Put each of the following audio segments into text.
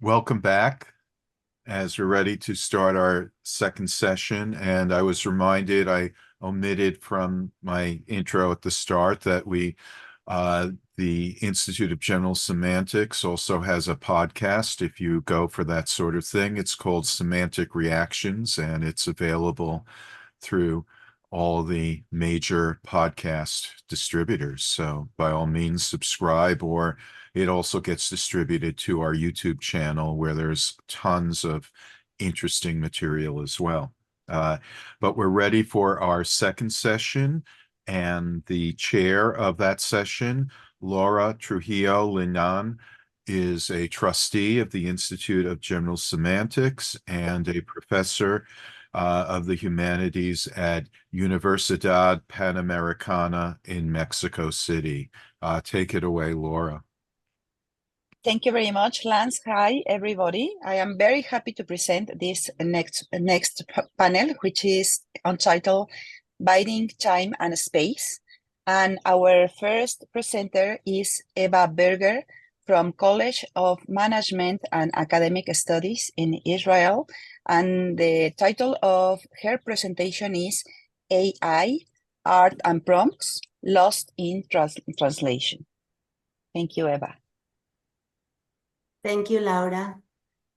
welcome back as we're ready to start our second session. And I was reminded, I omitted from my intro at the start that the Institute of General Semantics also has a podcast. If you go for that sort of thing, it's called Semantic Reactions, and it's available through all the major podcast distributors. So by all means, subscribe, or it also gets distributed to our YouTube channel where there's tons of interesting material as well. But we're ready for our second session, and the chair of that session, Laura Trujillo Liñán, is a trustee of the Institute of General Semantics and a professor of the humanities at Universidad Panamericana in Mexico City. Take it away, Laura. Thank you very much, Lance. Hi, everybody. I am very happy to present this next panel, which is entitled Biding Time and Space. And our first presenter is Eva Berger from College of Management and Academic Studies in Israel. And the title of her presentation is AI, Art and Prompts, Lost in Translation. Thank you, Eva. Thank you, Laura.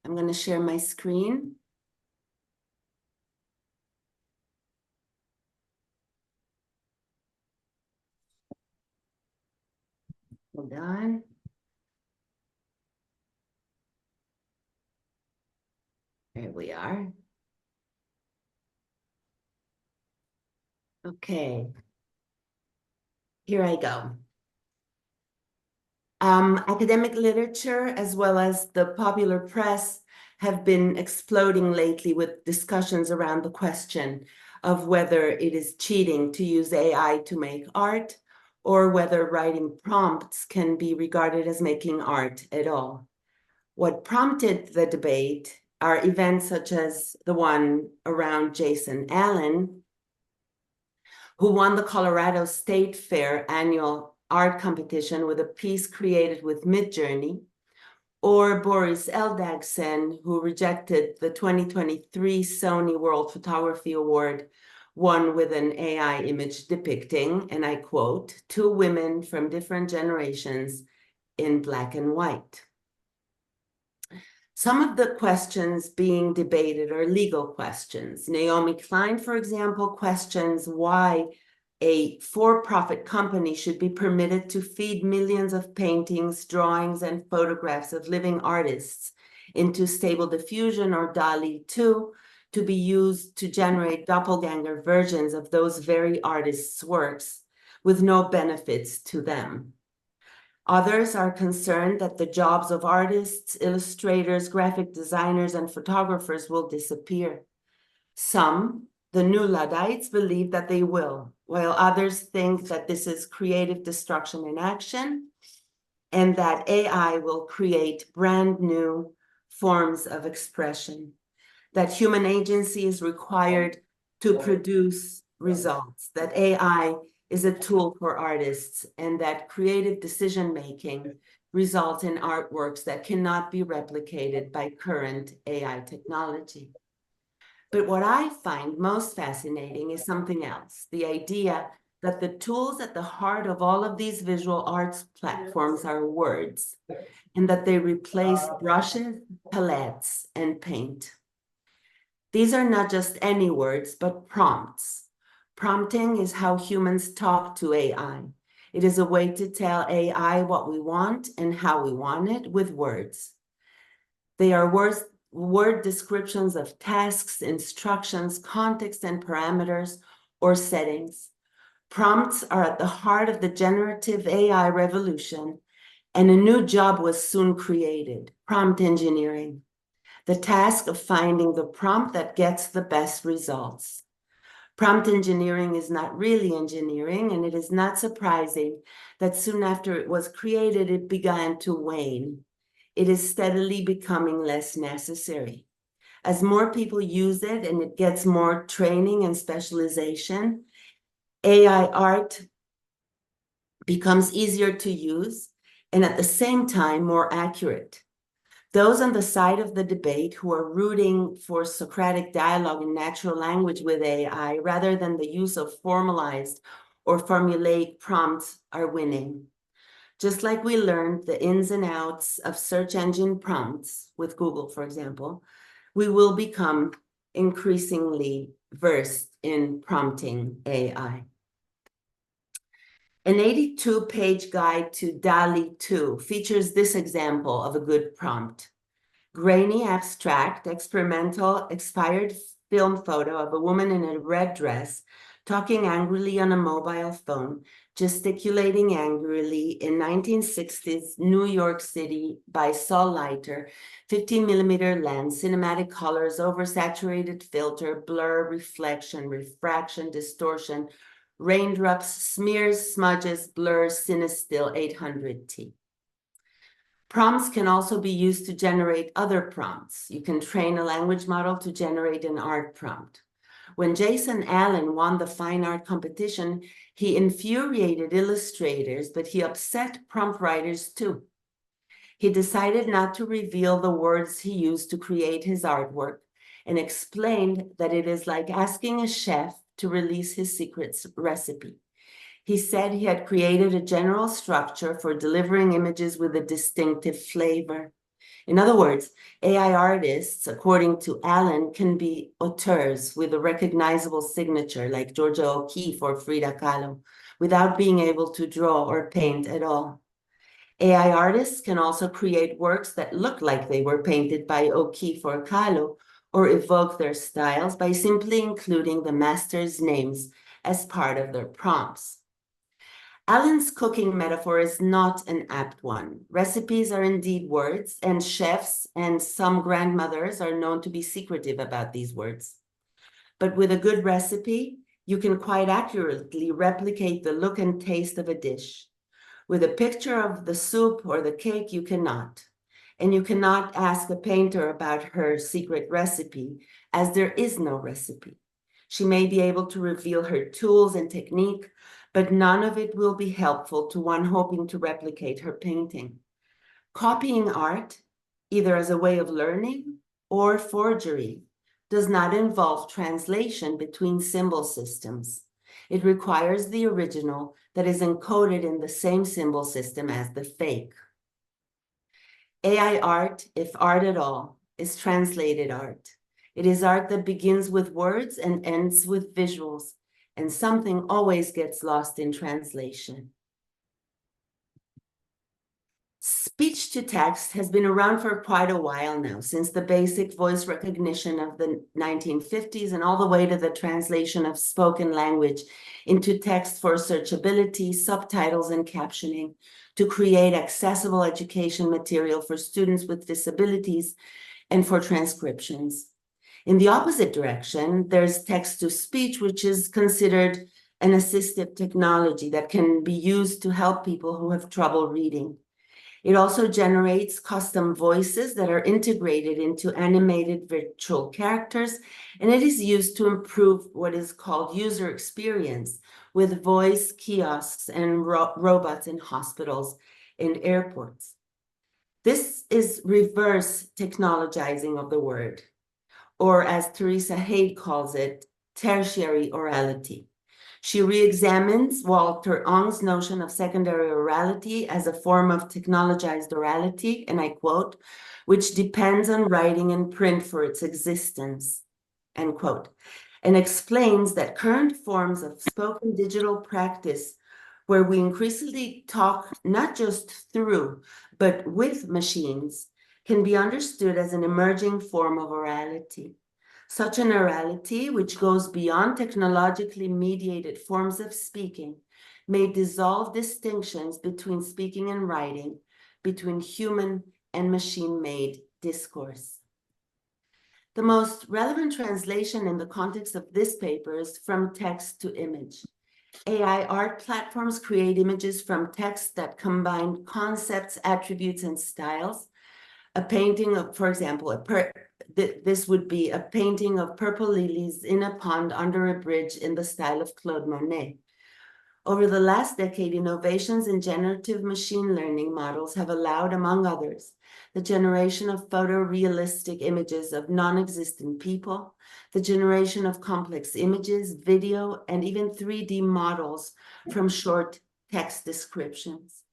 I'm going to share my screen. Hold on. There we are. Okay. Here I go. Academic literature, as well as the popular press, have been exploding lately with discussions around the question of whether it is cheating to use AI to make art, or whether writing prompts can be regarded as making art at all. What prompted the debate are events such as the one around Jason Allen, who won the Colorado State Fair annual art competition with a piece created with Midjourney, or Boris Eldagsen, who rejected the 2023 Sony World Photography Award, won with an AI image depicting, and I quote, two women from different generations in black and white. Some of the questions being debated are legal questions. Naomi Klein, for example, questions why a for-profit company should be permitted to feed millions of paintings, drawings, and photographs of living artists into Stable Diffusion or DALL-E 2 to be used to generate doppelganger versions of those very artists' works with no benefits to them. Others are concerned that the jobs of artists, illustrators, graphic designers, and photographers will disappear. Some, the new Luddites, believe that they will, while others think that this is creative destruction in action and that AI will create brand new forms of expression, that human agency is required to produce results, that AI is a tool for artists, and that creative decision-making results in artworks that cannot be replicated by current AI technology. But what I find most fascinating is something else, the idea that the tools at the heart of all of these visual arts platforms are words, and that they replace brushes, palettes, and paint. These are not just any words, but prompts. Prompting is how humans talk to AI. It is a way to tell AI what we want and how we want it with words. They are word descriptions of tasks, instructions, context, and parameters or settings. Prompts are at the heart of the generative AI revolution, and a new job was soon created, prompt engineering, the task of finding the prompt that gets the best results. Prompt engineering is not really engineering, and it is not surprising that soon after it was created, it began to wane. It is steadily becoming less necessary. As more people use it and it gets more training and specialization, AI art becomes easier to use and at the same time more accurate. Those on the side of the debate who are rooting for Socratic dialogue in natural language with AI rather than the use of formalized or formulaic prompts are winning. Just like we learned the ins and outs of search engine prompts with Google, for example, we will become increasingly versed in prompting AI. An 82-page guide to DALL-E 2 features this example of a good prompt. Grainy, abstract, experimental, expired film photo of a woman in a red dress talking angrily on a mobile phone, gesticulating angrily in 1960s New York City by Saul Leiter, 15mm lens, cinematic colors, oversaturated filter, blur, reflection, refraction, distortion, raindrops, smears, smudges, blurs, cinestill 800T. Prompts can also be used to generate other prompts. You can train a language model to generate an art prompt. When Jason Allen won the fine art competition, he infuriated illustrators, but he upset prompt writers too. He decided not to reveal the words he used to create his artwork and explained that it is like asking a chef to release his secret recipe. He said he had created a general structure for delivering images with a distinctive flavor. In other words, AI artists, according to Allen, can be auteurs with a recognizable signature like Georgia O'Keeffe or Frida Kahlo, without being able to draw or paint at all. AI artists can also create works that look like they were painted by O'Keeffe or Kahlo, or evoke their styles by simply including the master's names as part of their prompts. Allen's cooking metaphor is not an apt one. Recipes are indeed words, and chefs and some grandmothers are known to be secretive about these words. But with a good recipe, you can quite accurately replicate the look and taste of a dish. With a picture of the soup or the cake, you cannot. And you cannot ask a painter about her secret recipe, as there is no recipe. She may be able to reveal her tools and technique, but none of it will be helpful to one hoping to replicate her painting. Copying art, either as a way of learning or forgery, does not involve translation between symbol systems. It requires the original that is encoded in the same symbol system as the fake. AI art, if art at all, is translated art. It is art that begins with words and ends with visuals, and something always gets lost in translation. Speech-to-text has been around for quite a while now, since the basic voice recognition of the 1950s and all the way to the translation of spoken language into text for searchability, subtitles, and captioning to create accessible education material for students with disabilities and for transcriptions. In the opposite direction, there's text-to-speech, which is considered an assistive technology that can be used to help people who have trouble reading. It also generates custom voices that are integrated into animated virtual characters, and it is used to improve what is called user experience with voice kiosks and robots in hospitals and airports. This is reverse technologizing of the word, or as Teresa Haid calls it, tertiary orality. She re-examines Walter Ong's notion of secondary orality as a form of technologized orality, and I quote, which depends on writing and print for its existence, end quote, and explains that current forms of spoken digital practice, where we increasingly talk not just through, but with machines, can be understood as an emerging form of orality. Such an orality, which goes beyond technologically mediated forms of speaking, may dissolve distinctions between speaking and writing, between human and machine-made discourse. The most relevant translation in the context of this paper is from text to image. AI art platforms create images from text that combine concepts, attributes, and styles. A painting of, for example, this would be a painting of purple lilies in a pond under a bridge in the style of Claude Monet. Over the last decade, innovations in generative machine learning models have allowed, among others, the generation of photorealistic images of non-existent people, the generation of complex images, video, and even 3D models from short text descriptions.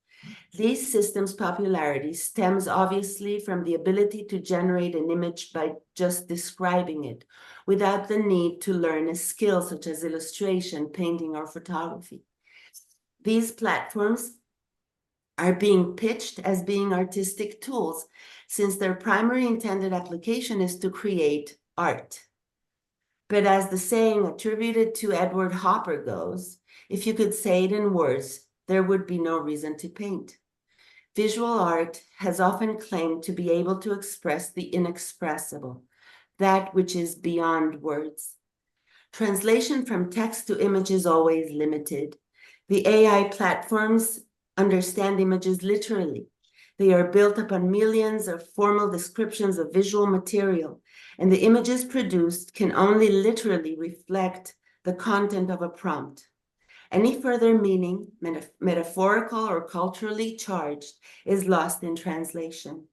These systems' popularity stems obviously from the ability to generate an image by just describing it, without the need to learn a skill such as illustration, painting, or photography. These platforms are being pitched as being artistic tools, since their primary intended application is to create art. But as the saying attributed to Edward Hopper goes, if you could say it in words, there would be no reason to paint. Visual art has often claimed to be able to express the inexpressible, that which is beyond words. Translation from text to image is always limited. The AI platforms understand images literally. They are built upon millions of formal descriptions of visual material, and the images produced can only literally reflect the content of a prompt. Any further meaning, metaphorical or culturally charged, is lost in translation.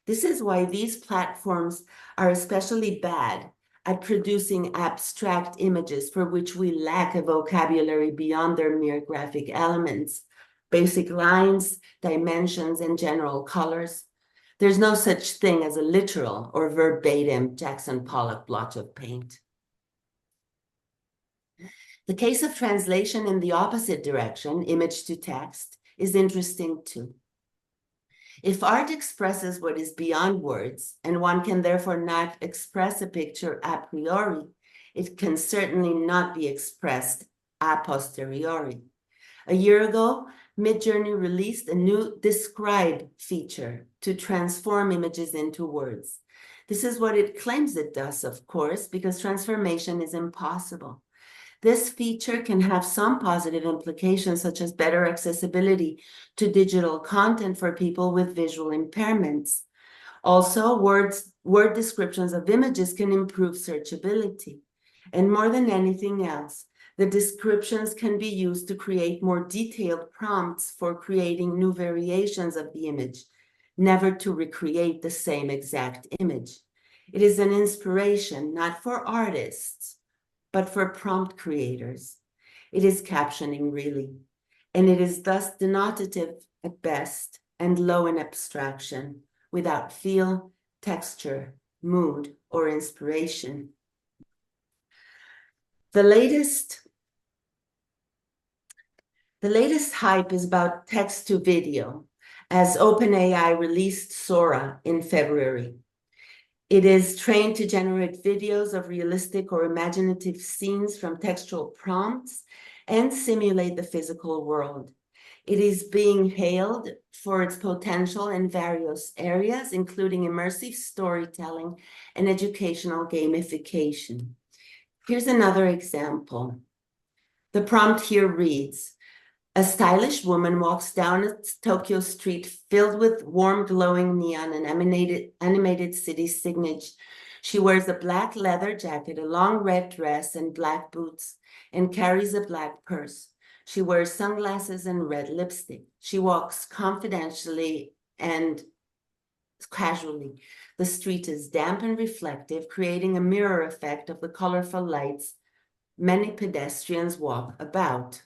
This is why these platforms are especially bad at producing abstract images for which we lack a vocabulary beyond their mere graphic elements, basic lines, dimensions, and general colors. There's no such thing as a literal or verbatim Jackson Pollock blotch of paint. The case of translation in the opposite direction, image to text, is interesting too. If art expresses what is beyond words, and one can therefore not express a picture a priori, it can certainly not be expressed a posteriori. A year ago, Midjourney released a new Describe feature to transform images into words. This is what it claims it does, of course, because transformation is impossible. This feature can have some positive implications, such as better accessibility to digital content for people with visual impairments. Also, word descriptions of images can improve searchability. And more than anything else, the descriptions can be used to create more detailed prompts for creating new variations of the image, never to recreate the same exact image. It is an inspiration, not for artists, but for prompt creators. It is captioning, really, and it is thus denotative at best and low in abstraction, without feel, texture, mood, or inspiration. The latest hype is about text to video, as OpenAI released Sora in February. It is trained to generate videos of realistic or imaginative scenes from textual prompts and simulate the physical world. It is being hailed for its potential in various areas, including immersive storytelling and educational gamification. Here's another example. The prompt here reads, a stylish woman walks down a Tokyo street filled with warm, glowing neon and animated city signage. She wears a black leather jacket, a long red dress, and black boots, and carries a black purse. She wears sunglasses and red lipstick. She walks confidentially and casually. The street is damp and reflective, creating a mirror effect of the colorful lights many pedestrians walk about.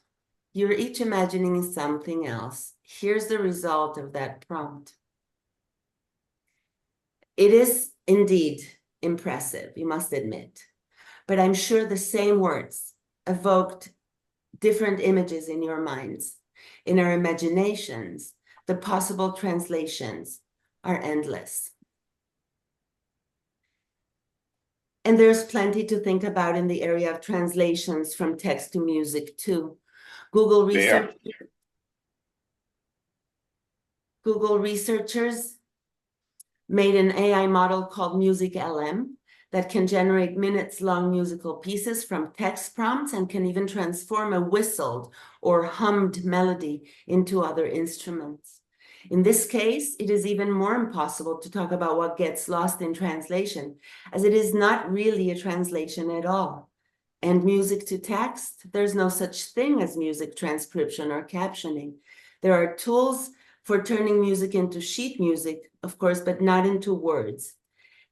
You're each imagining something else. Here's the result of that prompt. It is indeed impressive, you must admit, but I'm sure the same words evoked different images in your minds. In our imaginations, the possible translations are endless. And there's plenty to think about in the area of translations from text to music too. Google researchers made an AI model called Music LM that can generate minutes-long musical pieces from text prompts and can even transform a whistled or hummed melody into other instruments. In this case, it is even more impossible to talk about what gets lost in translation, as it is not really a translation at all. And music to text, there's no such thing as music transcription or captioning. There are tools for turning music into sheet music, of course, but not into words.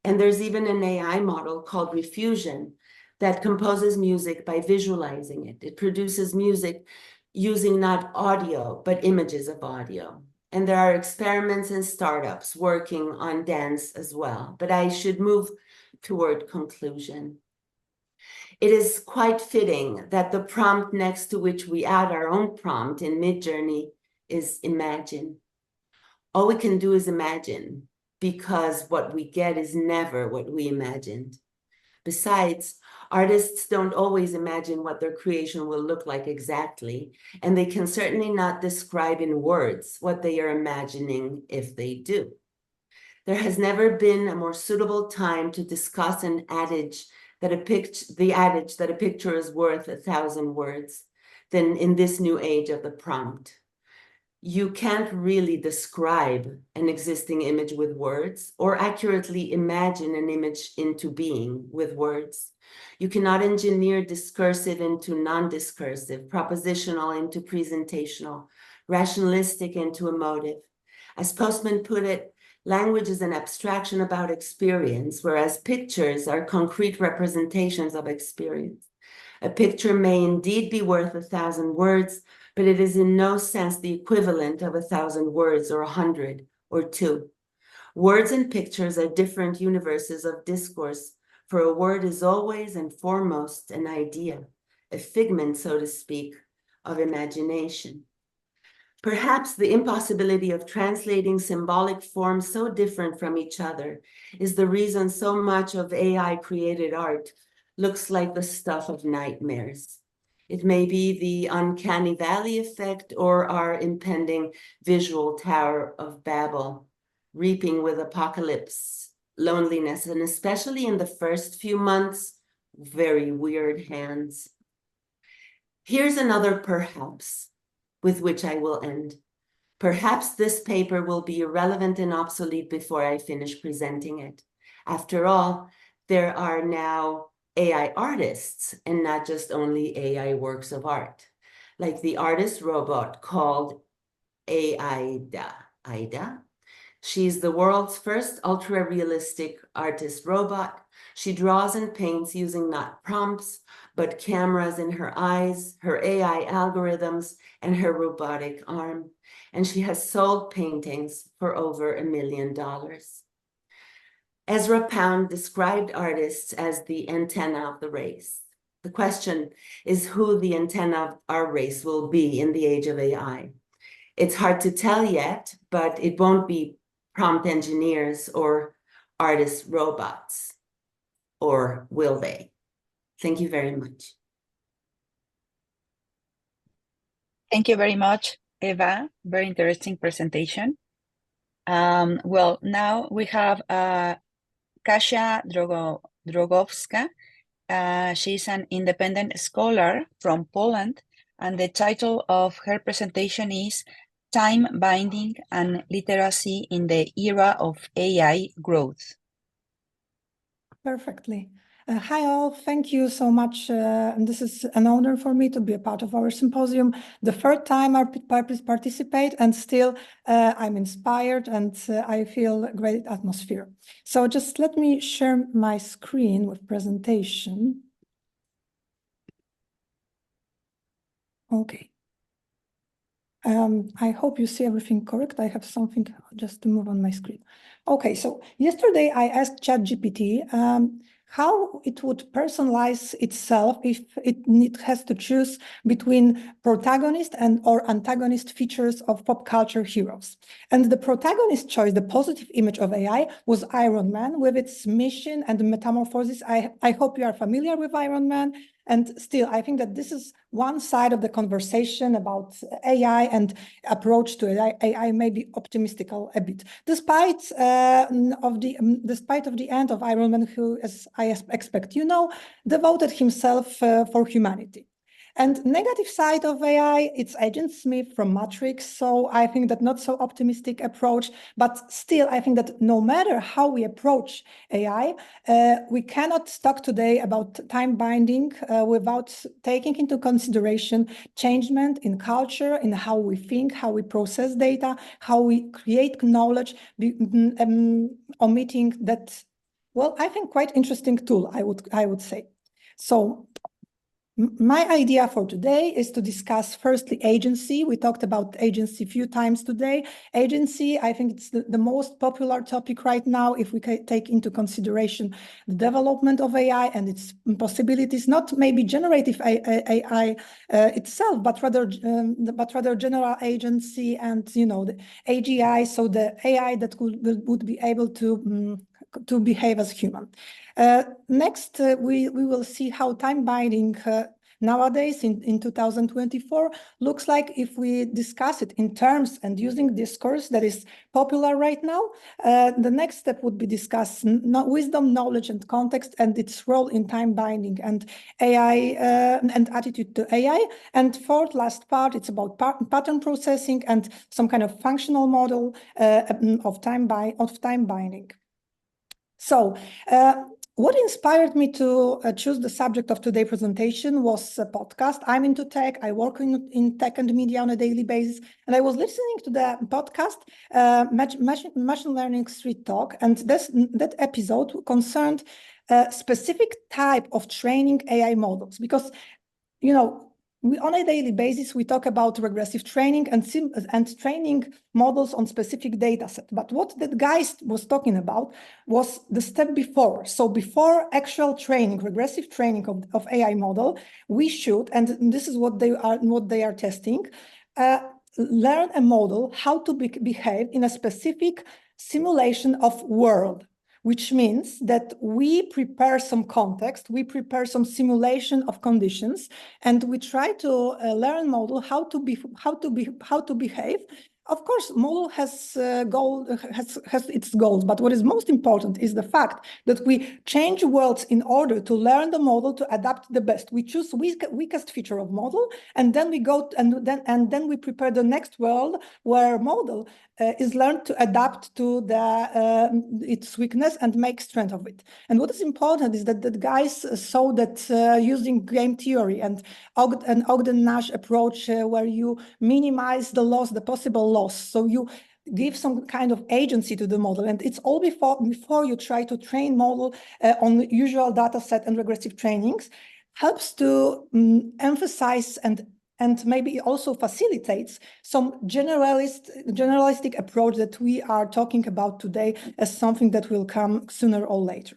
And there's even an AI model called Refusion that composes music by visualizing it. It produces music using not audio, but images of audio. And there are experiments and startups working on dance as well. But I should move toward conclusion. It is quite fitting that the prompt next to which we add our own prompt in Midjourney is imagine. All we can do is imagine, because what we get is never what we imagined. Besides, artists don't always imagine what their creation will look like exactly, and they can certainly not describe in words what they are imagining if they do. There has never been a more suitable time to discuss an adage that a picture is worth 1,000 words than in this new age of the prompt. You can't really describe an existing image with words or accurately imagine an image into being with words. You cannot engineer discursive into non-discursive, propositional into presentational, rationalistic into emotive. As Postman put it, language is an abstraction about experience, whereas pictures are concrete representations of experience. A picture may indeed be worth 1,000 words, but it is in no sense the equivalent of 1,000 words or 100 or 2. Words and pictures are different universes of discourse, for a word is always and foremost an idea, a figment, so to speak, of imagination. Perhaps the impossibility of translating symbolic forms so different from each other is the reason so much of AI-created art looks like the stuff of nightmares. It may be the uncanny valley effect or our impending visual Tower of Babel, reaping with apocalypse, loneliness, and especially in the first few months, very weird hands. Here's another perhaps, with which I will end. Perhaps this paper will be irrelevant and obsolete before I finish presenting it. After all, there are now AI artists and not just only AI works of art, like the artist robot called Aida. She's the world's first ultra-realistic artist robot. She draws and paints using not prompts, but cameras in her eyes, her AI algorithms, and her robotic arm. And she has sold paintings for over $1 million. Ezra Pound described artists as the antenna of the race. The question is who the antenna of our race will be in the age of AI. It's hard to tell yet, but it won't be prompt engineers or artist robots, or will they? Thank you very much. Thank you very much, Eva. Very interesting presentation. Well, now we have Kasia Drogowska. She's an independent scholar from Poland, and the title of her presentation is Time Binding and Literacy in the Era of AI Growth. Perfectly. Hi all, thank you so much. And this is an honor for me to be a part of our symposium. The third time I participate, and still I'm inspired and I feel a great atmosphere. So just let me share my screen with presentation. Okay. I hope you see everything correct. I have something just to move on my screen. Okay, so yesterday I asked ChatGPT how it would personalize itself if it has to choose between protagonist and or antagonist features of pop culture heroes. And the protagonist choice, the positive image of AI, was Iron Man with its mission and metamorphosis. I hope you are familiar with Iron Man. And still, I think that this is one side of the conversation about AI and approach to AI. AI may be optimistic a bit, despite of the end of Iron Man, who, as I expect, devoted himself for humanity. And negative side of AI, it's Agent Smith from Matrix. So I think that not so optimistic approach, but still I think that no matter how we approach AI, we cannot talk today about time binding without taking into consideration changement in culture, in how we think, how we process data, how we create knowledge, omitting that, well, I think quite interesting tool, I would say. So my idea for today is to discuss firstly agency. We talked about agency a few times today. Agency, I think it's the most popular topic right now if we take into consideration the development of AI and its possibilities, not maybe generative AI itself, but rather general agency and the AGI, so the AI that would be able to behave as human. Next, we will see how time binding nowadays in 2024 looks like if we discuss it in terms and using discourse that is popular right now. The next step would be discuss wisdom, knowledge, and context and its role in time binding and AI and attitude to AI. And fourth, last part, it's about pattern processing and some kind of functional model of time binding. So what inspired me to choose the subject of today's presentation was a podcast. I'm into tech. I work in tech and media on a daily basis. And I was listening to the podcast, Machine Learning Street Talk. And that episode concerned a specific type of training AI models. Because, on a daily basis, we talk about regressive training and training models on specific data set. But what that guy was talking about was the step before. So before actual training, regressive training of AI model, we should, and this is what they are testing, learn a model how to behave in a specific simulation of world, which means that we prepare some context, we prepare some simulation of conditions, and we try to learn model how to behave. Of course, model has its goals, but what is most important is the fact that we change worlds in order to learn the model to adapt the best. We choose weakest feature of model, and then we go and then we prepare the next world where model is learned to adapt to its weakness and make strength of it. And what is important is that the guys saw that using game theory and Ogden-Nash approach, where you minimize the loss, the possible loss, so you give some kind of agency to the model, and it's all before you try to train model on usual data set and regressive trainings, helps to emphasize and maybe also facilitates some generalistic approach that we are talking about today as something that will come sooner or later.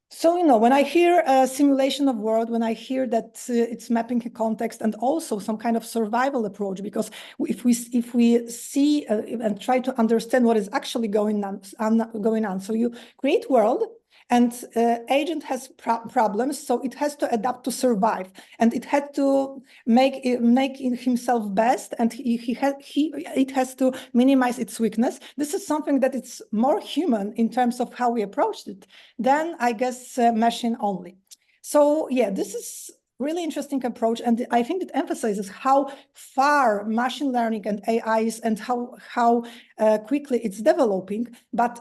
So, when I hear a simulation of world, when I hear that it's mapping a context and also some kind of survival approach, because if we see and try to understand what is actually going on, so you create world, and agent has problems, so it has to adapt to survive, and it had to make himself best, and it has to minimize its weakness. This is something that it's more human in terms of how we approached it than, I guess, machine only. So yeah, this is really interesting approach, and I think it emphasizes how far machine learning and AI is and how quickly it's developing. But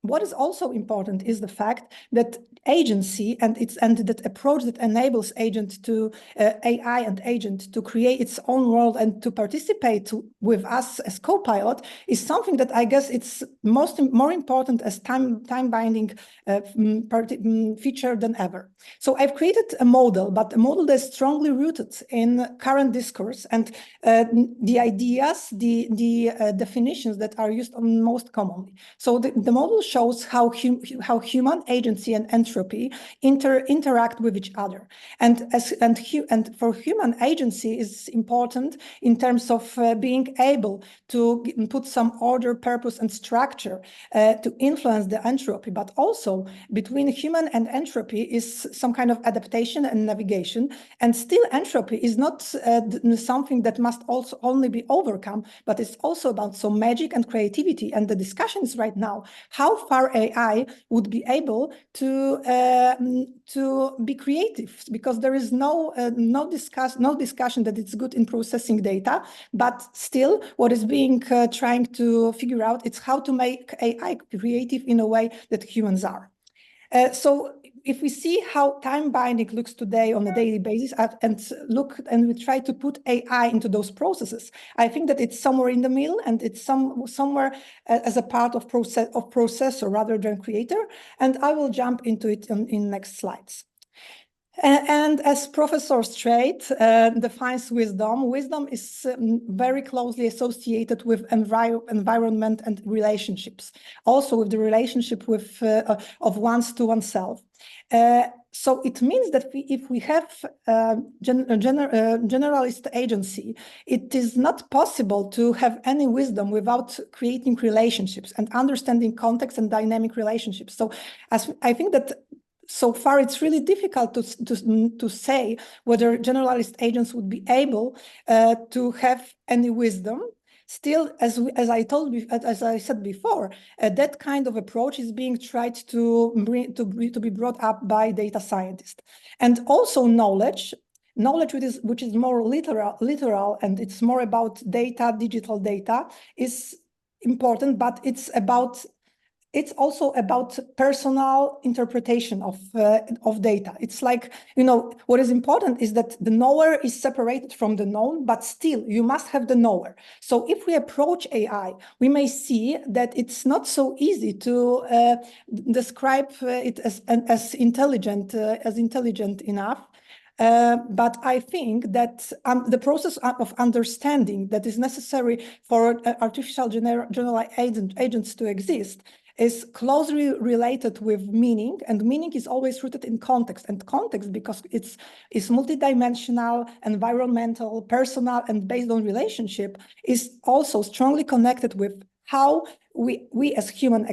what is also important is the fact that agency and that approach that enables agent to AI and agent to create its own world and to participate with us as co-pilot is something that I guess it's more important as time binding feature than ever. So I've created a model, but a model that's strongly rooted in current discourse and the ideas, the definitions that are used most commonly. So the model shows how human agency and entropy interact with each other, and for human agency is important in terms of being able to put some order, purpose, and structure to influence the entropy. But also between human and entropy is some kind of adaptation and navigation. And still, entropy is not something that must also only be overcome, but it's also about some magic and creativity. And the discussion is right now, how far AI would be able to be creative, because there is no discussion that it's good in processing data, but still what is being trying to figure out is how to make AI creative in a way that humans are. So if we see how time binding looks today on a daily basis, and we try to put AI into those processes, I think that it's somewhere in the middle, and it's somewhere as a part of processor rather than creator. And I will jump into it in next slides. And as Professor Strait defines wisdom, wisdom is very closely associated with environment and relationships, also with the relationship with of one's to oneself. So it means that if we have generalist agency, it is not possible to have any wisdom without creating relationships and understanding context and dynamic relationships. So as I think that so far, it's really difficult to say whether generalist agents would be able to have any wisdom. Still, as I said before, that kind of approach is being tried to be brought up by data scientists, and also knowledge which is more literal, and it's more about data, digital data, is important, but it's also about personal interpretation of data. It's like, what is important is that the knower is separated from the known, but still you must have the knower. So if we approach AI, we may see that it's not so easy to describe it as intelligent enough. But I think that the process of understanding that is necessary for artificial general agents to exist is closely related with meaning, and meaning is always rooted in context. And context, because it's multidimensional, environmental, personal, and based on relationship, is also strongly connected with how we as human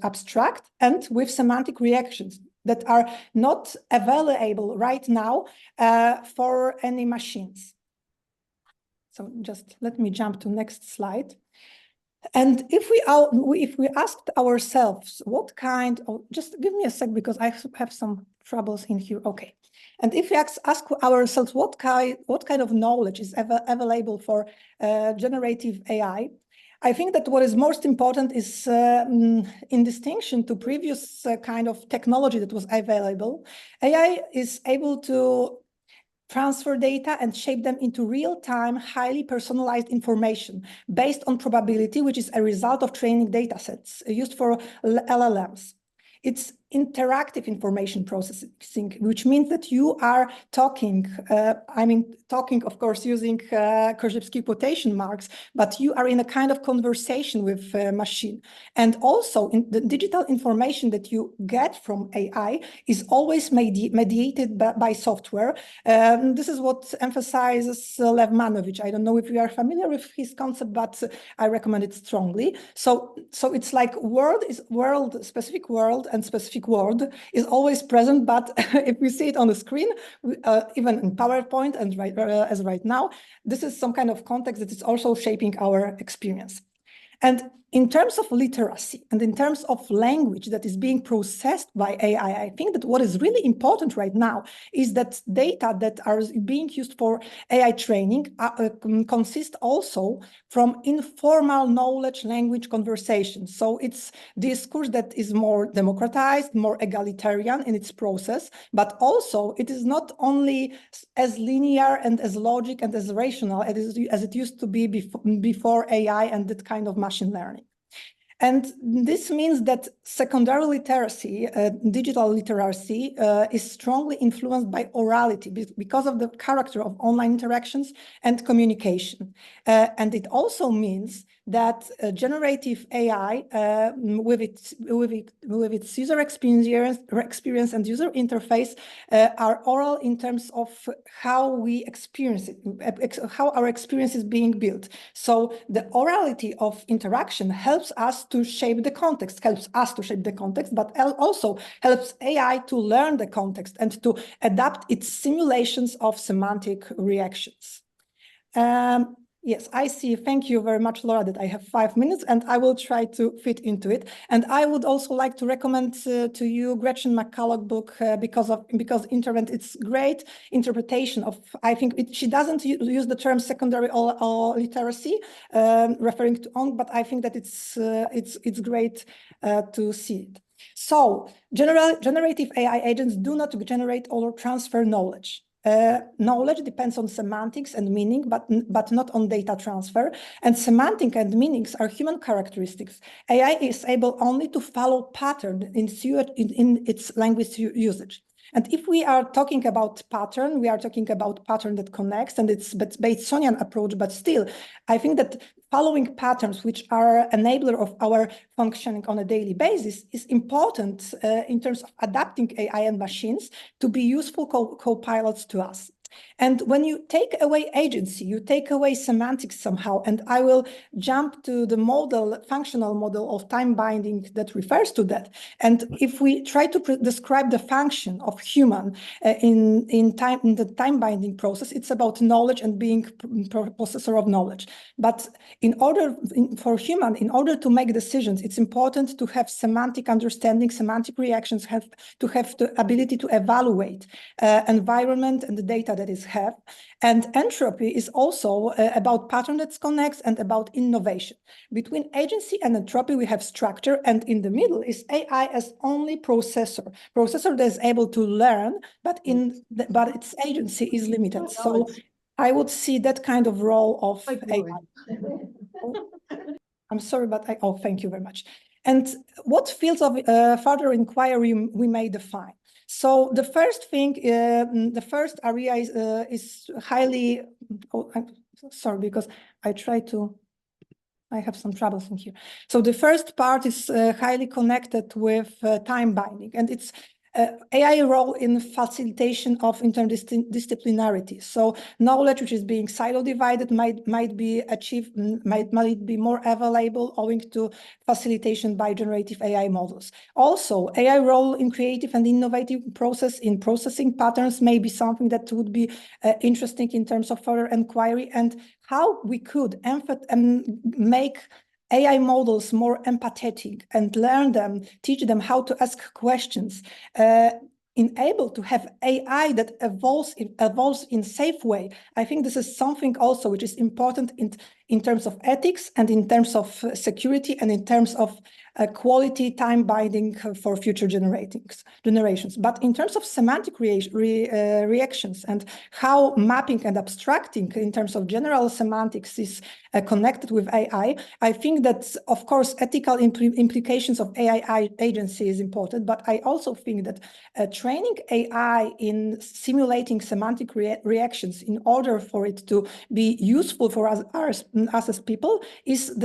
abstract, and with semantic reactions that are not available right now for any machines. So just let me jump to next slide. And if we asked ourselves what kind of, just give me a sec because I have some troubles in here. Okay. And if we ask ourselves what kind of knowledge is available for generative AI, I think that what is most important is in distinction to previous kind of technology that was available, AI is able to transfer data and shape them into real-time, highly personalized information based on probability, which is a result of training data sets used for LLMs. It's interactive information processing, which means that you are talking, talking, of course, using Korzybski quotation marks, but you are in a kind of conversation with a machine. And also, in the digital information that you get from AI is always mediated by software. This is what emphasizes Lev Manovich. I don't know if you are familiar with his concept, but I recommend it strongly. So it's like specific world and specific word is always present, but if we see it on the screen, even in PowerPoint and as right now, this is some kind of context that is also shaping our experience. And in terms of literacy and in terms of language that is being processed by AI, I think that what is really important right now is that data that are being used for AI training consist also from informal knowledge language conversations. So it's discourse that is more democratized, more egalitarian in its process, but also it is not only as linear and as logic and as rational as it used to be before AI and that kind of machine learning. And this means that secondary literacy, digital literacy, is strongly influenced by orality because of the character of online interactions and communication. And it also means that generative AI, with its user experience and user interface, are oral in terms of how we experience it, how our experience is being built. So the orality of interaction helps us to shape the context, but also helps AI to learn the context and to adapt its simulations of semantic reactions. Yes, I see. Thank you very much, Laura, that I have 5 minutes and I will try to fit into it. And I would also like to recommend to you Gretchen McCulloch book because internet, it's great interpretation of, I think she doesn't use the term secondary or literacy, referring to on, but I think that it's great to see it. So generative AI agents do not generate or transfer knowledge. Knowledge depends on semantics and meaning, but not on data transfer. And semantic and meanings are human characteristics. AI is able only to follow pattern in its language usage. And if we are talking about pattern, we are talking about pattern that connects, and it's Batesonian approach, but still, I think that following patterns which are enabler of our functioning on a daily basis is important in terms of adapting AI and machines to be useful co-pilots to us. And when you take away agency, you take away semantics somehow, and I will jump to the functional model of time binding that refers to that. And if we try to describe the function of human in the time binding process, it's about knowledge and being possessor of knowledge. But for human, in order to make decisions, it's important to have semantic understanding, semantic reactions, to have the ability to evaluate environment and the data that is have. And entropy is also about pattern that connects and about innovation. Between agency and entropy, we have structure, and in the middle is AI as only processor that is able to learn, but its agency is limited. So I would see that kind of role of AI. I'm sorry, but thank you very much. And what fields of further inquiry we may define? So the first thing, the first area is highly, I'm sorry, because I have some troubles in here. So the first part is highly connected with time binding, and it's AI role in facilitation of interdisciplinarity. So knowledge which is being silo divided might be achieved, might be more available owing to facilitation by generative AI models. Also, AI role in creative and innovative process in processing patterns may be something that would be interesting in terms of further inquiry, and how we could make AI models more empathetic and teach them how to ask questions, enable to have AI that evolves in safe way. I think this is something also which is important in terms of ethics and in terms of security and in terms of quality time binding for future generations. But in terms of semantic reactions and how mapping and abstracting in terms of general semantics is connected with AI, I think that, of course, ethical implications of AI agency is important, but I also think that training AI in simulating semantic reactions in order for it to be useful for us as people is of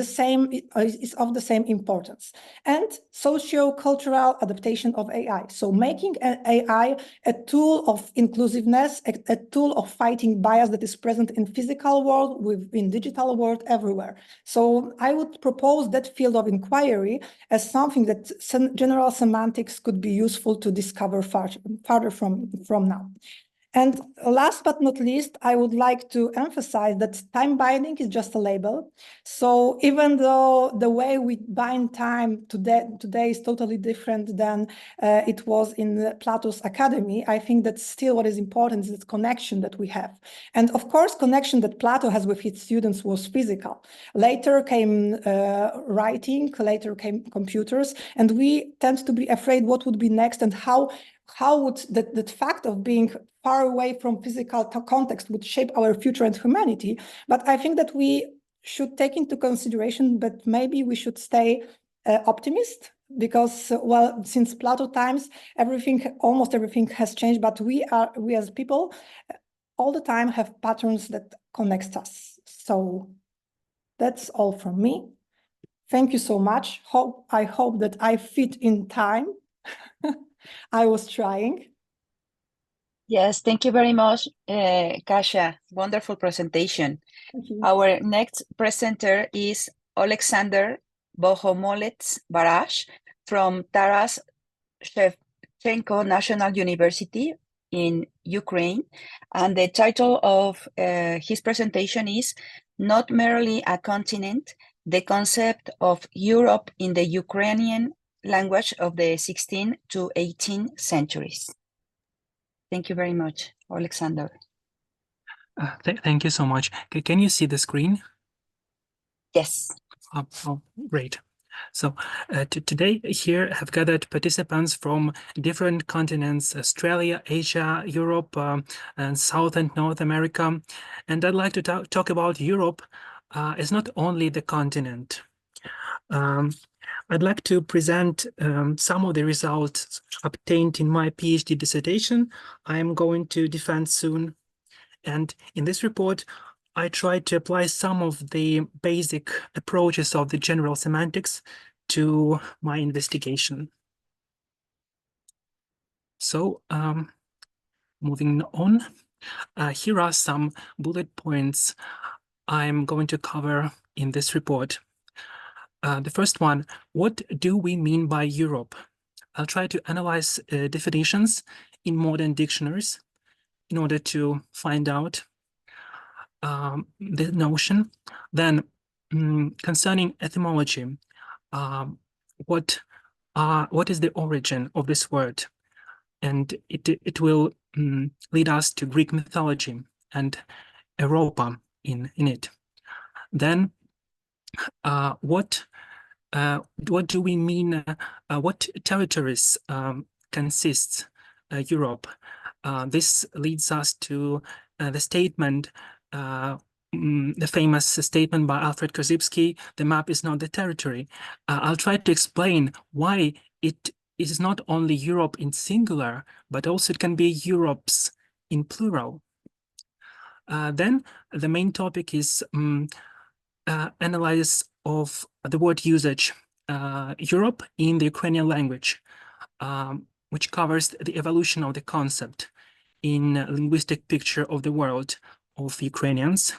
the same importance. And socio-cultural adaptation of AI. So making AI a tool of inclusiveness, a tool of fighting bias that is present in physical world, in digital world, everywhere. So I would propose that field of inquiry as something that general semantics could be useful to discover farther from now. And last but not least, I would like to emphasize that time binding is just a label. So even though the way we bind time today is totally different than it was in Plato's academy, I think that still what is important is the connection that we have. And of course, connection that Plato has with his students was physical. Later came writing, later came computers, and we tend to be afraid what would be next and how would the fact of being far away from physical context would shape our future and humanity. But I think that we should take into consideration, but maybe we should stay optimist, because, well, since Plato times, almost everything has changed, but we as people all the time have patterns that connect us. So that's all from me. Thank you so much. I hope that I fit in time. I was trying. Yes, thank you very much, Kasia. Wonderful presentation. Our next presenter is Oleksandr Bohomolets-Barash from Taras Shevchenko National University in Ukraine. And the title of his presentation is not merely a continent, the concept of Europe in the Ukrainian language of the 16th to 18th centuries. Thank you very much, Oleksandr. Thank you so much. Can you see the screen? Yes. Oh, great. So today here have gathered participants from different continents, Australia, Asia, Europe, and South and North America. And I'd like to talk about Europe as not only the continent. I'd like to present some of the results obtained in my PhD dissertation I'm going to defend soon. And in this report, I tried to apply some of the basic approaches of the general semantics to my investigation. So moving on, here are some bullet points I'm going to cover in this report. The first one, what do we mean by Europe? I'll try to analyze definitions in modern dictionaries in order to find out the notion. Then concerning etymology, what is the origin of this word? And it will lead us to Greek mythology and Europa in it. Then what do we mean? What territories consists Europe? This leads us to the statement, the famous statement by Alfred Korzybski, the map is not the territory. I'll try to explain why it is not only Europe in singular, but also it can be Europes in plural. Then the main topic is analysis of the word usage, Europe in the Ukrainian language, which covers the evolution of the concept in a linguistic picture of the world of Ukrainians.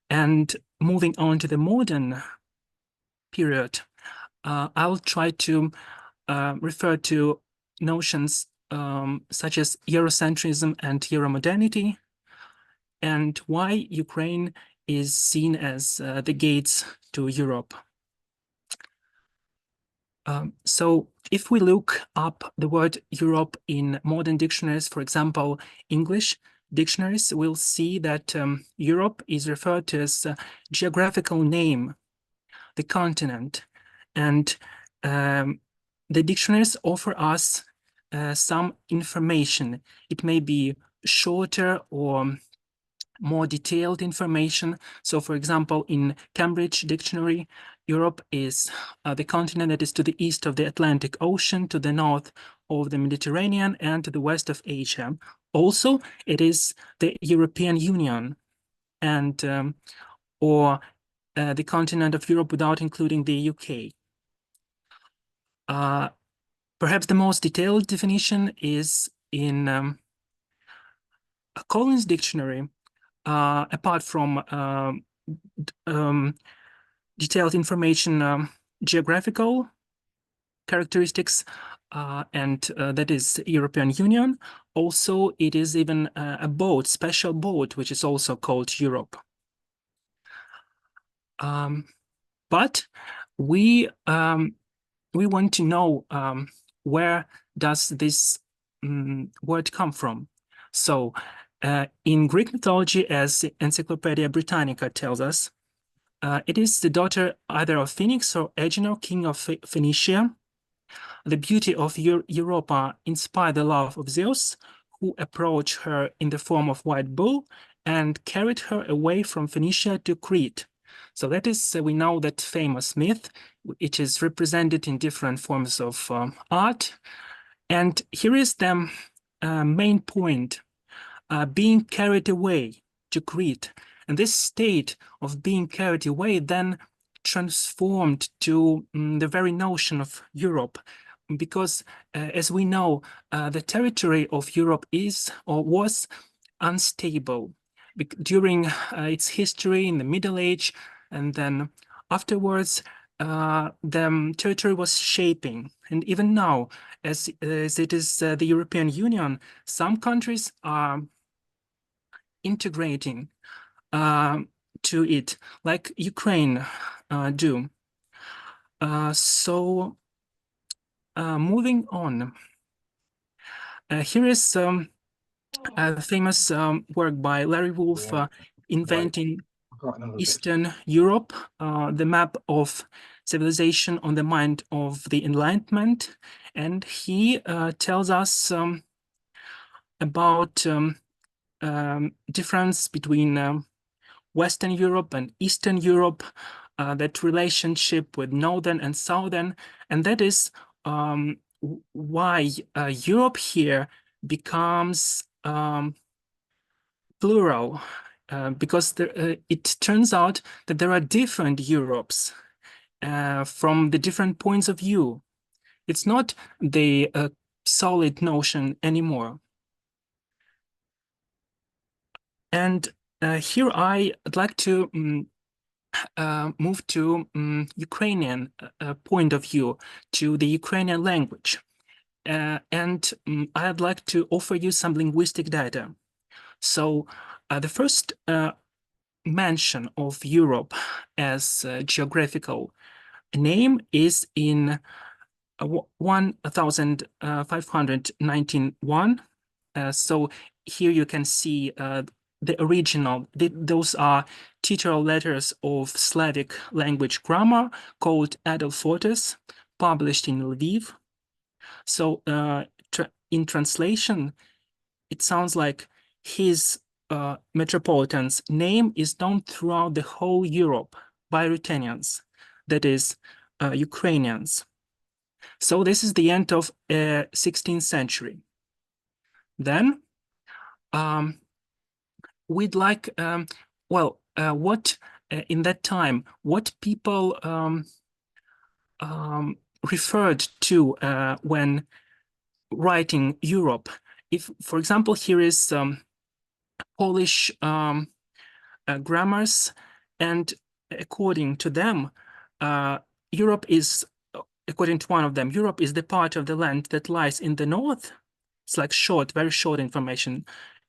And moving on to the modern period, I'll try to refer to notions such as Eurocentrism and Euromodernity, and why Ukraine is seen as the gates to Europe. So if we look up the word Europe in modern dictionaries, for example, English dictionaries, we'll see that Europe is referred to as a geographical name, the continent. And the dictionaries offer us some information. It may be shorter or more detailed information. So for example, in Cambridge Dictionary, Europe is the continent that is to the east of the Atlantic Ocean, to the north of the Mediterranean, and to the west of Asia. Also, it is the European Union, and or the continent of Europe without including the UK. Perhaps the most detailed definition is in Collins Dictionary. Apart from detailed information, geographical characteristics, and that is European Union. Also, it is even a boat, special boat, which is also called Europe. But we want to know where does this word come from. So in Greek mythology, as Encyclopedia Britannica tells us, it is the daughter either of Phoenix or Agenor, king of Phoenicia. The beauty of Europa inspired the love of Zeus, who approached her in the form of white bull and carried her away from Phoenicia to Crete. So that is, we know that famous myth. It is represented in different forms of art. And here is the main point. Being carried away to Crete. And this state of being carried away then transformed to the very notion of Europe, because as we know, the territory of Europe is or was unstable during its history in the Middle Age, and then afterwards the territory was shaping. And even now, as it is the European Union, some countries are integrating to it, like Ukraine do. Moving on, here is a famous work by Larry Wolff, Inventing Eastern Europe, the map of civilization on the mind of the Enlightenment. And he tells us about difference between Western Europe and Eastern Europe, that relationship with Northern and Southern, and that is why Europe here becomes plural, because it turns out that there are different Europes from the different points of view. It's not the solid notion anymore. And here I'd like to move to Ukrainian point of view, to the Ukrainian language. And I'd like to offer you some linguistic data. So the first mention of Europe as a geographical name is in 1591. So here you can see the original, those are titular letters of Slavic language grammar called Adelphotes, published in Lviv. So in translation, it sounds like his metropolitan's name is known throughout the whole Europe by Ruthenians, that is, Ukrainians. So this is the end of 16th century. Then we'd like, what in that time, what people referred to when writing Europe. If, for example, here is Polish grammars, and according to them, Europe is, according to one of them, Europe is the part of the land that lies in the north. It's like short, very short information.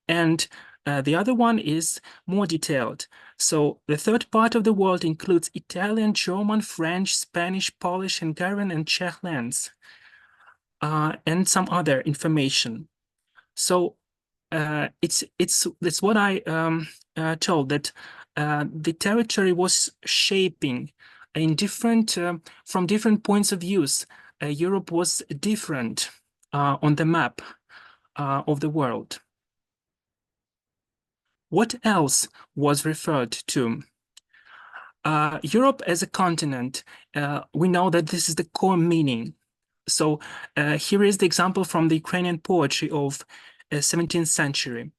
And the other one is more detailed. So the third part of the world includes Italian, German, French, Spanish, Polish, Hungarian, and Czech lands, and some other information. So it's what I told, that the territory was shaping in different from different points of views. Europe was different on the map of the world. What else was referred to? Europe as a continent, we know that this is the core meaning. So here is the example from the Ukrainian poetry of 17th century.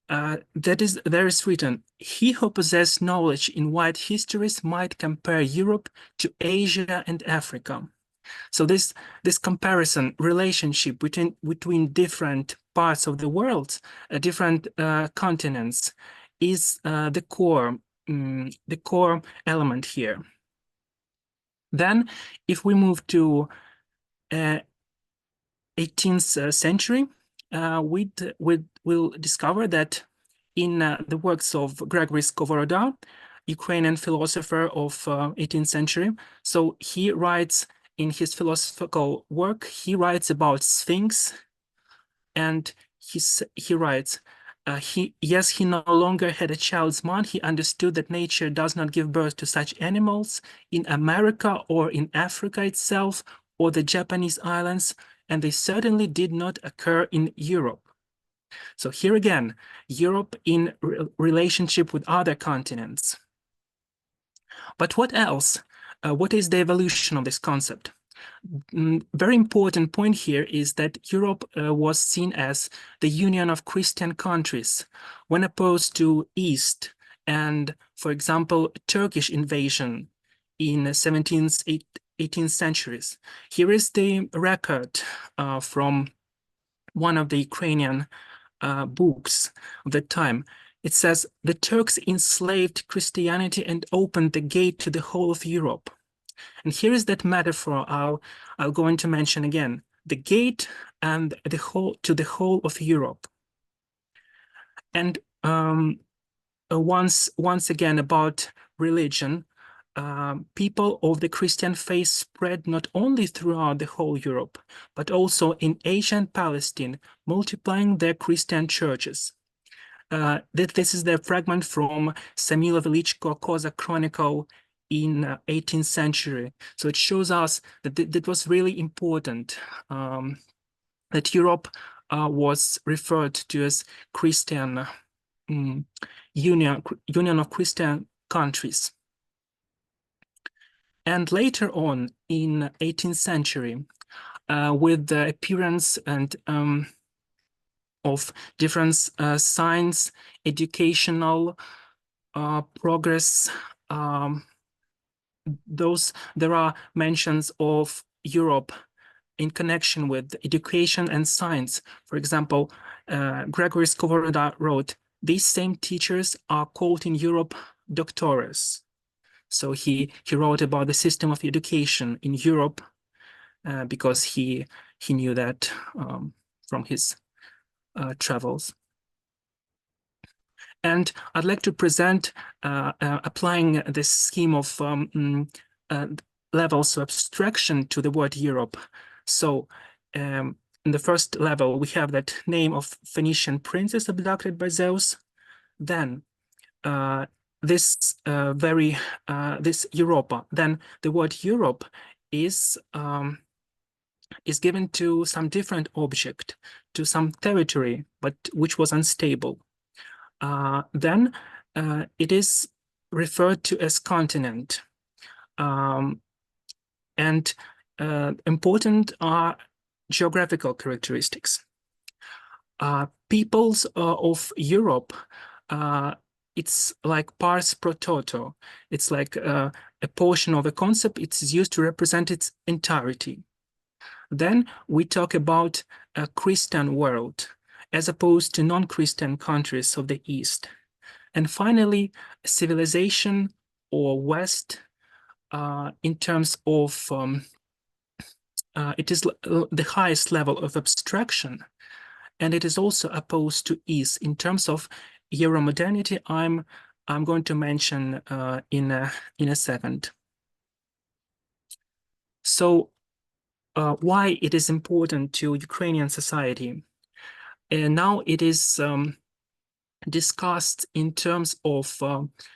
There is written, "He who possessed knowledge in wide histories might compare Europe to Asia and Africa." So this comparison relationship between different parts of the world, different continents, is the core element here. Then, if we move to 18th century, we'll discover that in the works of Gregory Skovoroda, Ukrainian philosopher of 18th century, so he writes in his philosophical work, he writes about Sphinx, and he writes, yes, he no longer had a child's mind. He understood that nature does not give birth to such animals in America or in Africa itself or the Japanese islands, and they certainly did not occur in Europe. So here again, Europe in relationship with other continents. But what else? What is the evolution of this concept? Very important point here is that Europe was seen as the union of Christian countries when opposed to East and, for example, Turkish invasion in 17th, 18th centuries. Here is the record from one of the Ukrainian books of that time. It says, "The Turks enslaved Christianity and opened the gate to the whole of Europe." And here is that metaphor I'll go into mention again, the gate and the whole, to the whole of Europe. And once again about religion. People of the Christian faith spread not only throughout the whole Europe, but also in Asia and Palestine, multiplying their Christian churches. This is the fragment from Samuel Velichko Cossack Chronicle in 18th century. So it shows us that that was really important, that Europe was referred to as Christian union of Christian countries. And later on in 18th century, with the appearance and of different science, educational progress, there are mentions of Europe in connection with education and science. For example, Gregory Skovoroda wrote, "These same teachers are called in Europe doctores." So he wrote about the system of education in Europe because he knew that from his travels. And I'd like to present applying this scheme of levels of abstraction to the word Europe. So in the first level, we have that name of Phoenician princess abducted by Zeus. Then this Europa. Then the word Europe is given to some different object, to some territory, but which was unstable. Then it is referred to as continent. And important are geographical characteristics. Peoples of Europe, it's like pars pro toto. It's like a portion of a concept. It's used to represent its entirety. Then we talk about a Christian world as opposed to non-Christian countries of the East. And finally, civilization or West in terms of it is the highest level of abstraction, and it is also opposed to East in terms of Euromodernity. I'm going to mention in a second. So why it is important to Ukrainian society? And now it is discussed in terms of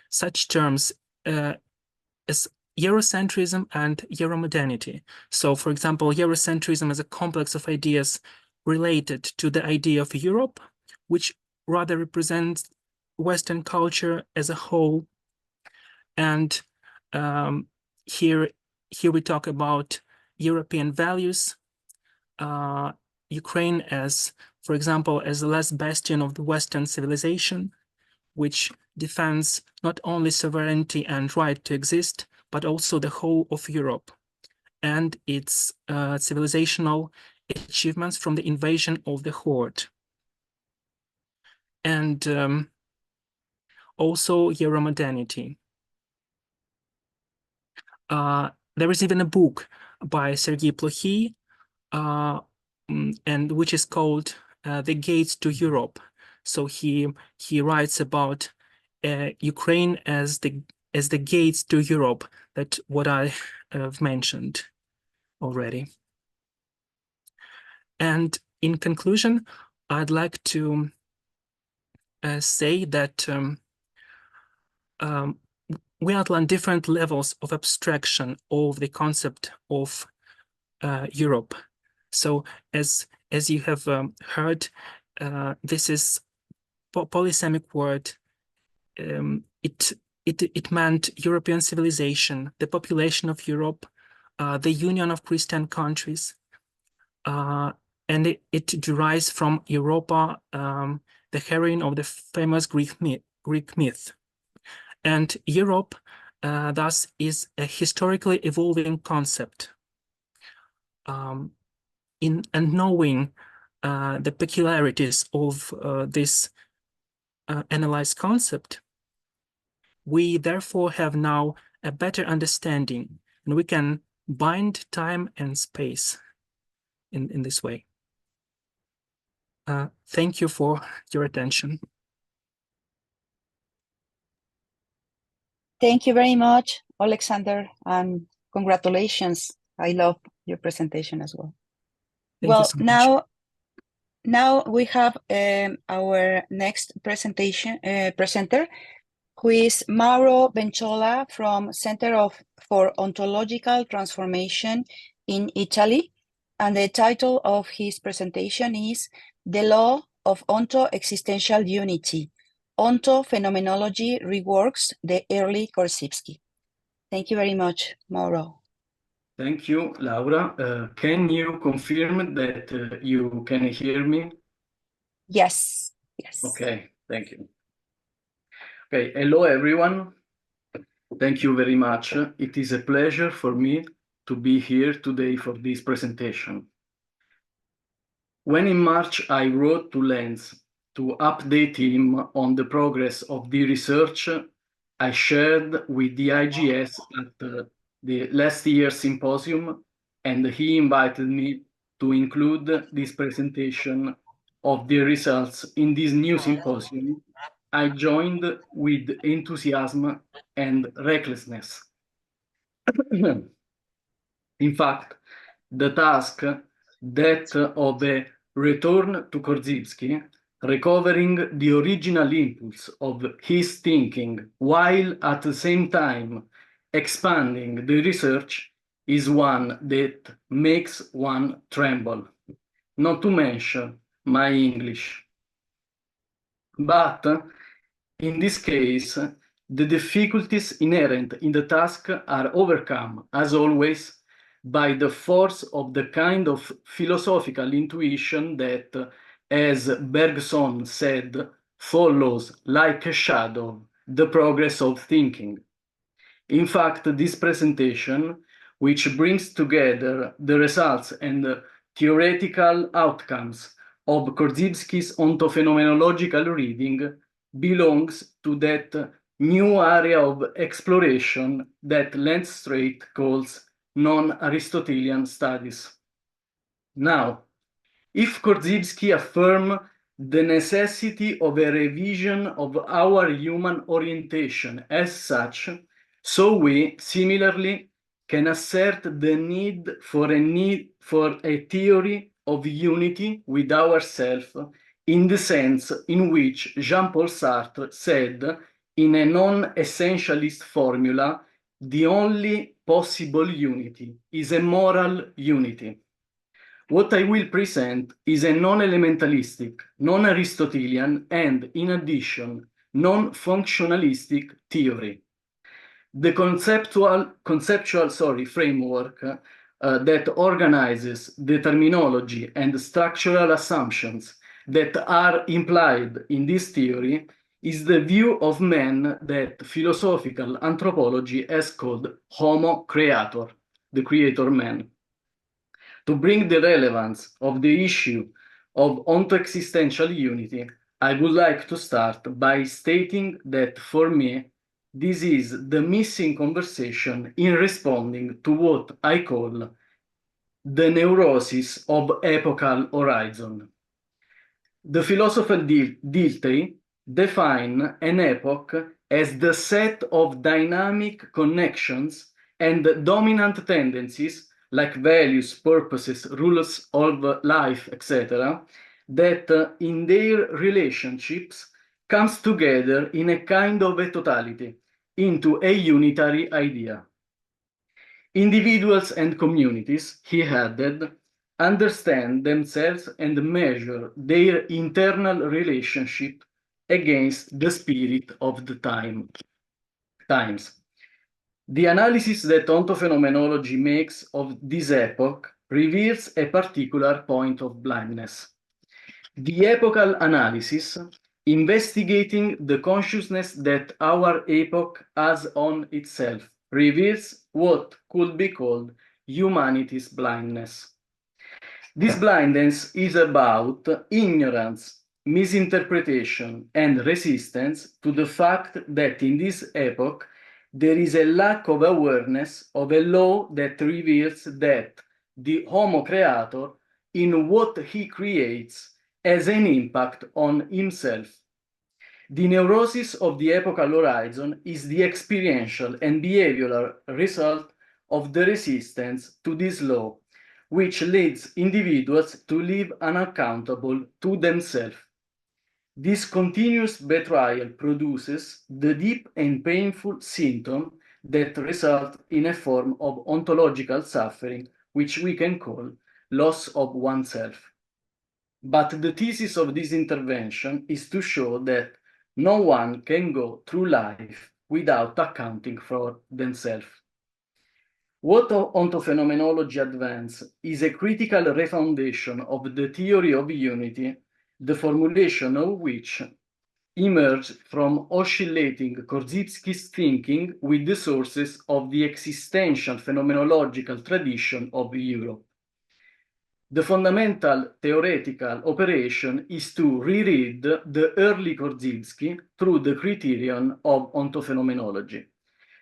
such terms as Eurocentrism and Euromodernity. So, for example, Eurocentrism is a complex of ideas related to the idea of Europe, which rather represents Western culture as a whole. And here we talk about European values, Ukraine as, for example, as the last bastion of the Western civilization, which defends not only sovereignty and right to exist, but also the whole of Europe and its civilizational achievements from the invasion of the Horde. And also Euromodernity. There is even a book by Sergei Plokhy, and which is called The Gates to Europe. So he writes about Ukraine as the gates to Europe, that what I have mentioned already. And in conclusion, I'd like to say that we outline different levels of abstraction of the concept of Europe. So as you have heard, this is polysemic word. It meant European civilization, the population of Europe, the union of Christian countries, and it derives from Europa, the heroine of the famous Greek myth. And Europe, thus, is a historically evolving concept. And knowing the peculiarities of this analyzed concept, we therefore have now a better understanding, and we can bind time and space in this way. Thank you for your attention. Thank you very much, Oleksandr, and congratulations. I love your presentation as well. Thank you so much. Now we have our next presenter, who is Mauro Ventola from Center for Ontological Transformation in Italy. And the title of his presentation is The Law of Onto-Existential Unity, Ontophenomenology Reworks the Early Korzybski. Thank you very much, Mauro. Thank you, Laura. Can you confirm that you can hear me? Yes, yes. Okay, thank you. Okay, hello everyone. Thank you very much. It is a pleasure for me to be here today for this presentation. When in March I wrote to Lenz to update him on the progress of the research I shared with the IGS at the last year's symposium, and he invited me to include this presentation of the results in this new symposium, I joined with enthusiasm and recklessness. In fact, the task, that of a return to Korzybski, recovering the original impulse of his thinking while at the same time expanding the research, is one that makes one tremble, not to mention my English. But in this case, the difficulties inherent in the task are overcome, as always, by the force of the kind of philosophical intuition that, as Bergson said, follows like a shadow the progress of thinking. In fact, this presentation, which brings together the results and theoretical outcomes of Korzybski's ontophenomenological reading, belongs to that new area of exploration that Lenz Strait calls non-Aristotelian studies. Now, if Korzybski affirms the necessity of a revision of our human orientation as such, so we similarly can assert the need for a theory of unity with ourselves, in the sense in which Jean-Paul Sartre said in a non-essentialist formula, the only possible unity is a moral unity. What I will present is a non-elementalistic, non-Aristotelian, and, in addition, non-functionalistic theory. The conceptual framework that organizes the terminology and structural assumptions that are implied in this theory is the view of man that philosophical anthropology has called Homo creator, the creator man. To bring the relevance of the issue of onto-existential unity, I would like to start by stating that for me, this is the missing conversation in responding to what I call the neurosis of epochal horizon. The philosopher Dilthey define an epoch as the set of dynamic connections and dominant tendencies like values, purposes, rules of life, etc., that in their relationships comes together in a kind of a totality, into a unitary idea. Individuals and communities, he added, understand themselves and measure their internal relationship against the spirit of the times. The analysis that ontophenomenology makes of this epoch reveals a particular point of blindness. The epochal analysis, investigating the consciousness that our epoch has on itself, reveals what could be called humanity's blindness. This blindness is about ignorance, misinterpretation, and resistance to the fact that in this epoch there is a lack of awareness of a law that reveals that the Homo creator, in what he creates, has an impact on himself. The neurosis of the epochal horizon is the experiential and behavioral result of the resistance to this law, which leads individuals to live unaccountable to themselves. This continuous betrayal produces the deep and painful symptom that result in a form of ontological suffering, which we can call loss of oneself. But the thesis of this intervention is to show that no one can go through life without accounting for themselves. What ontophenomenology advances is a critical refoundation of the theory of unity, the formulation of which emerged from oscillating Korzybski's thinking with the sources of the existential phenomenological tradition of Europe. The fundamental theoretical operation is to reread the early Korzybski through the criterion of ontophenomenology.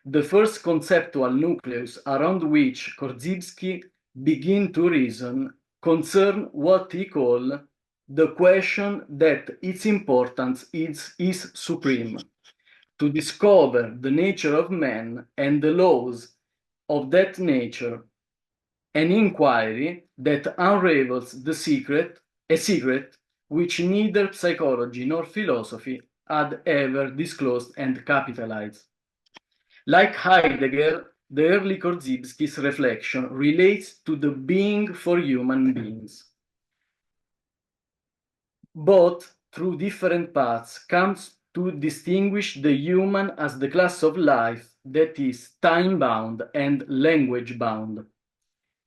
The first conceptual nucleus around which Korzybski began to reason concern what he called the question that its importance is supreme, to discover the nature of man and the laws of that nature, an inquiry that unravels the secret, a secret which neither psychology nor philosophy had ever disclosed and capitalized. Like Heidegger, the early Korzybski's reflection relates to the being for human beings. Both, through different paths, comes to distinguish the human as the class of life that is time-bound and language-bound.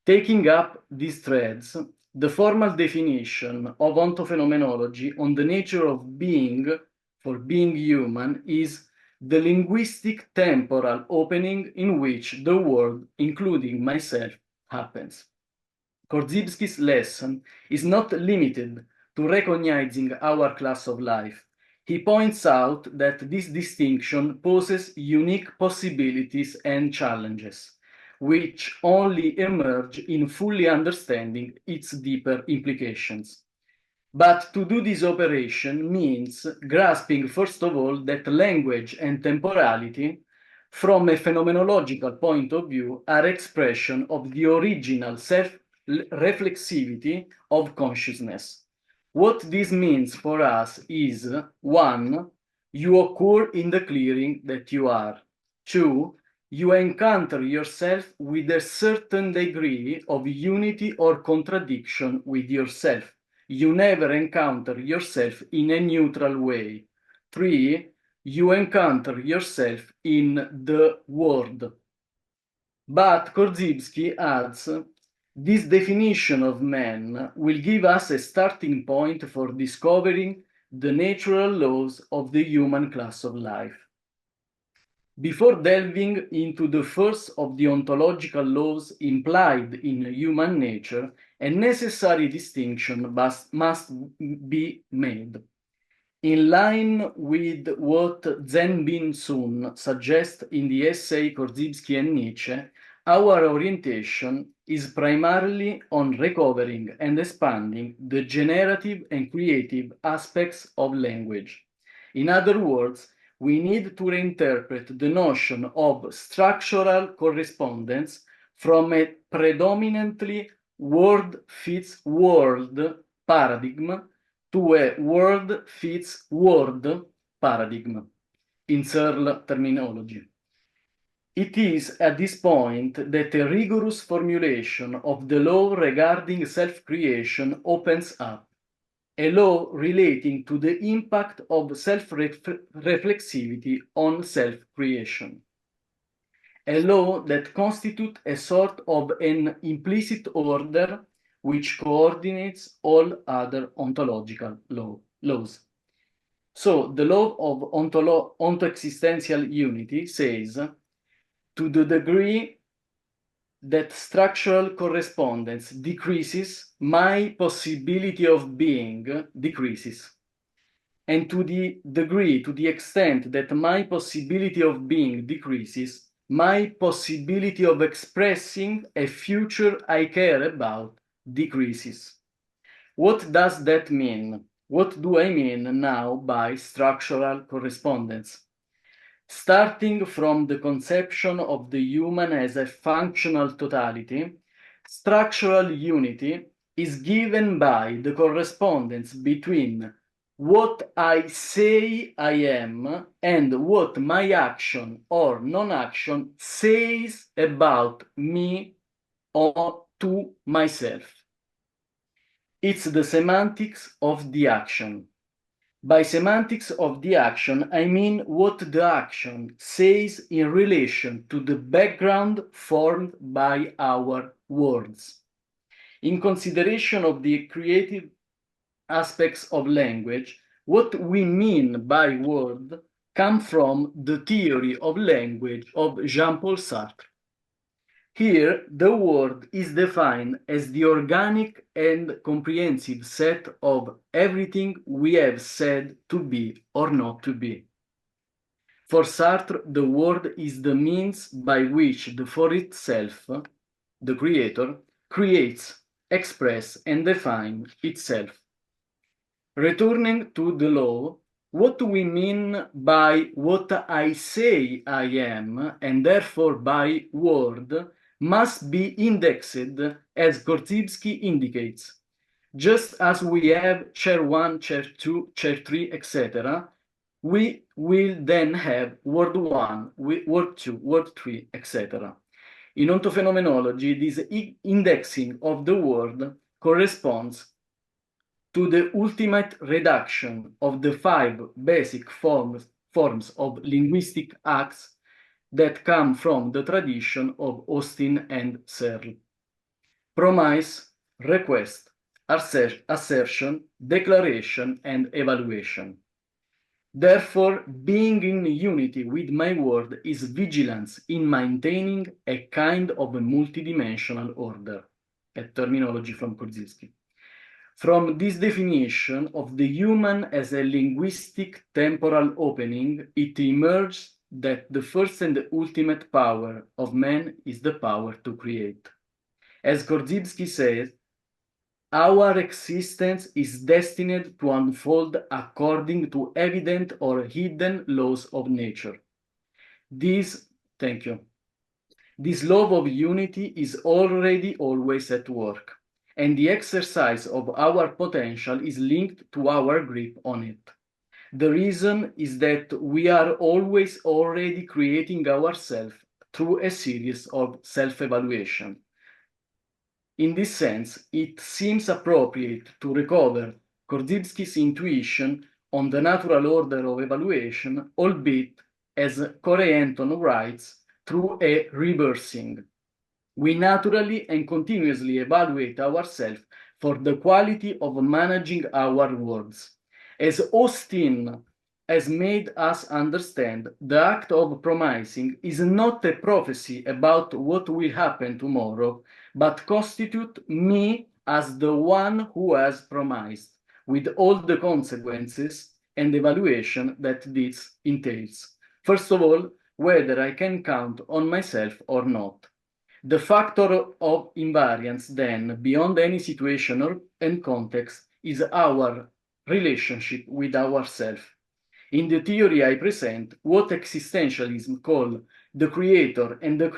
Taking up these threads, the formal definition of ontophenomenology on the nature of being, for being human, is the linguistic temporal opening in which the world, including myself, happens. Korzybski's lesson is not limited to recognizing our class of life. He points out that this distinction poses unique possibilities and challenges, which only emerge in fully understanding its deeper implications. But to do this operation means grasping, first of all, that language and temporality, from a phenomenological point of view, are expression of the original self-reflexivity of consciousness. What this means for us is, 1, you occur in the clearing that you are. 2, you encounter yourself with a certain degree of unity or contradiction with yourself. You never encounter yourself in a neutral way. 3, you encounter yourself in the world. But Korzybski adds, this definition of man will give us a starting point for discovering the natural laws of the human class of life. Before delving into the first of the ontological laws implied in human nature, a necessary distinction must be made. In line with what Zen Bin Sun suggests in the essay Korzybski and Nietzsche, our orientation is primarily on recovering and expanding the generative and creative aspects of language. In other words, we need to reinterpret the notion of structural correspondence from a predominantly word-fits-world paradigm to a word-fits-word paradigm, in Searle terminology. It is at this point that a rigorous formulation of the law regarding self-creation opens up, a law relating to the impact of self-reflexivity on self-creation, a law that constitutes a sort of an implicit order which coordinates all other ontological laws. So the law of onto-existential unity says, to the degree that structural correspondence decreases, my possibility of being decreases. And to the degree, to the extent that my possibility of being decreases, my possibility of expressing a future I care about decreases. What does that mean? What do I mean now by structural correspondence? Starting from the conception of the human as a functional totality, structural unity is given by the correspondence between what I say I am and what my action or non-action says about me or to myself. It's the semantics of the action. By semantics of the action, I mean what the action says in relation to the background formed by our words. In consideration of the creative aspects of language, what we mean by word come from the theory of language of Jean-Paul Sartre. Here, the word is defined as the organic and comprehensive set of everything we have said to be or not to be. For Sartre, the word is the means by which the for itself, the creator, creates, expresses, and defines itself. Returning to the law, what do we mean by what I say I am, and therefore by word, must be indexed as Korzybski indicates. Just as we have chair 1, chair 2, chair 3, etc., we will then have word 1, word 2, word 3, etc. In Ontophenomenology, this indexing of the word corresponds to the ultimate reduction of the 5 basic forms of linguistic acts that come from the tradition of Austin and Searle. Promise, request, assertion, declaration, and evaluation. Therefore, being in unity with my word is vigilance in maintaining a kind of a multidimensional order, a terminology from Korzybski. From this definition of the human as a linguistic temporal opening, it emerges that the first and the ultimate power of man is the power to create. As Korzybski says, our existence is destined to unfold according to evident or hidden laws of nature. This love of unity is already always at work, and the exercise of our potential is linked to our grip on it. The reason is that we are always already creating ourselves through a series of self-evaluation. In this sense, it seems appropriate to recover Korzybski's intuition on the natural order of evaluation, albeit, as Corey Anton writes, through a reversing. We naturally and continuously evaluate ourselves for the quality of managing our words. As Austin has made us understand, the act of promising is not a prophecy about what will happen tomorrow, but constitute me as the one who has promised, with all the consequences and evaluation that this entails. First of all, whether I can count on myself or not. The factor of invariance, then, beyond any situation and context, is our relationship with ourselves. In the theory I present, what existentialism calls the creator and the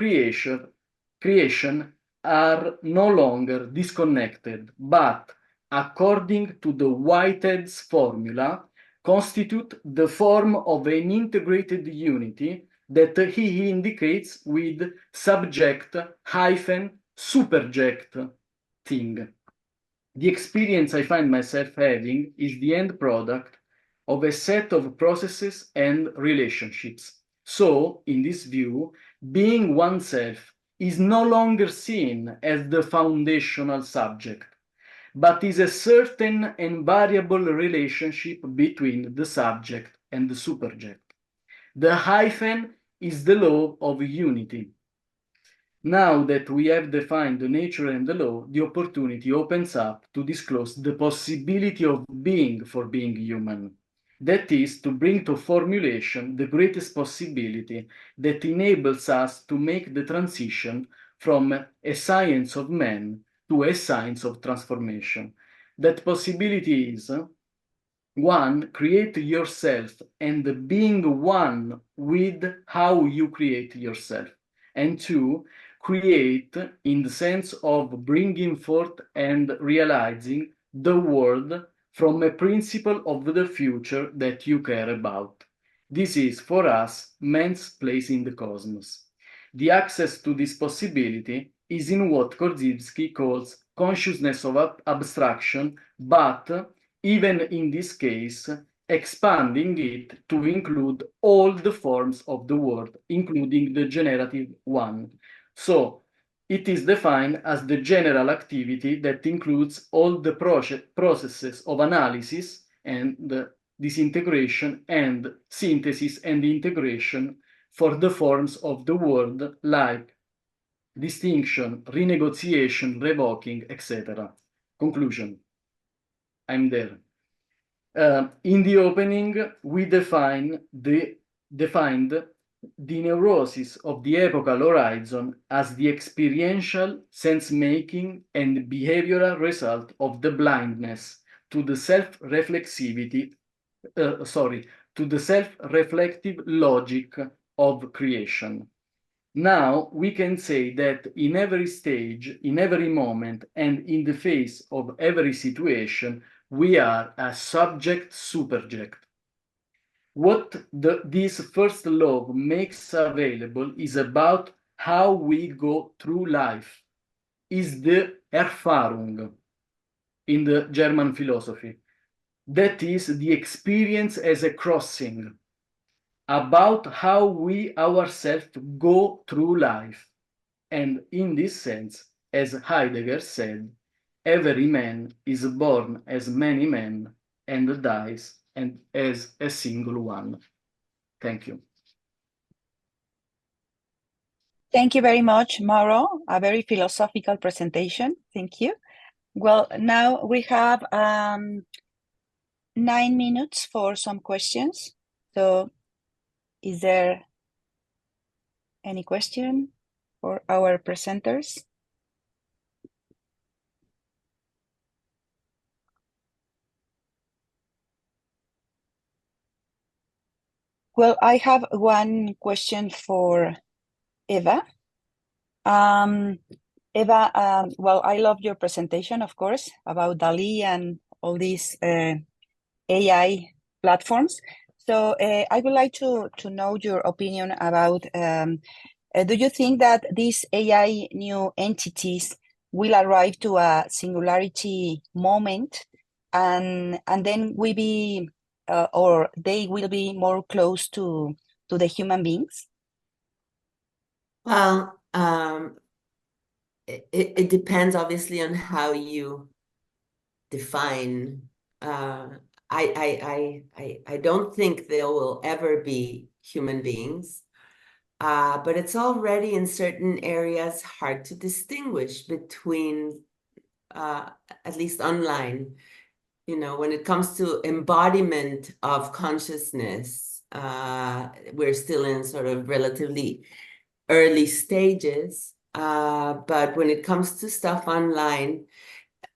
creation are no longer disconnected, but, according to the Whitehead's formula, constitute the form of an integrated unity that he indicates with subject-superject thing. The experience I find myself having is the end product of a set of processes and relationships. So, in this view, being oneself is no longer seen as the foundational subject, but is a certain and variable relationship between the subject and the superject. The hyphen is the law of unity. Now that we have defined the nature and the law, the opportunity opens up to disclose the possibility of being for being human. That is, to bring to formulation the greatest possibility that enables us to make the transition from a science of man to a science of transformation. That possibility is One, create yourself and being one with how you create yourself. And two, create in the sense of bringing forth and realizing the world from a principle of the future that you care about. This is, for us, man's place in the cosmos. The access to this possibility is in what Korzybski calls consciousness of abstraction, but even in this case, expanding it to include all the forms of the world, including the generative one. So it is defined as the general activity that includes all the processes of analysis and disintegration and synthesis and integration for the forms of the world, like distinction, renegotiation, revoking, etc. Conclusion. I'm there. In the opening, we defined the neurosis of the epochal horizon as the experiential, sense-making, and behavioral result of the blindness to the self-reflexivity, to the self-reflective logic of creation. Now we can say that in every stage, in every moment, and in the face of every situation, we are a subject-superject. What this first law makes available is about how we go through life, is the Erfahrung in the German philosophy. That is the experience as a crossing, about how we ourselves go through life. And in this sense, as Heidegger said, every man is born as many men and dies and as a single one. Thank you. Thank you very much, Mauro. A very philosophical presentation. Thank you. Well, now we have 9 minutes for some questions. So is there any question for our presenters? Well, I have one question for Eva. Eva, well, I love your presentation, of course, about DALL-E and all these AI platforms. So I would like to know your opinion about, do you think that these AI new entities will arrive to a singularity moment and then we be, or they will be more close to the human beings? Well, it depends obviously on how you define. I don't think there will ever be human beings, but it's already in certain areas hard to distinguish between, at least online, you know, when it comes to embodiment of consciousness, we're still in sort of relatively early stages. But when it comes to stuff online,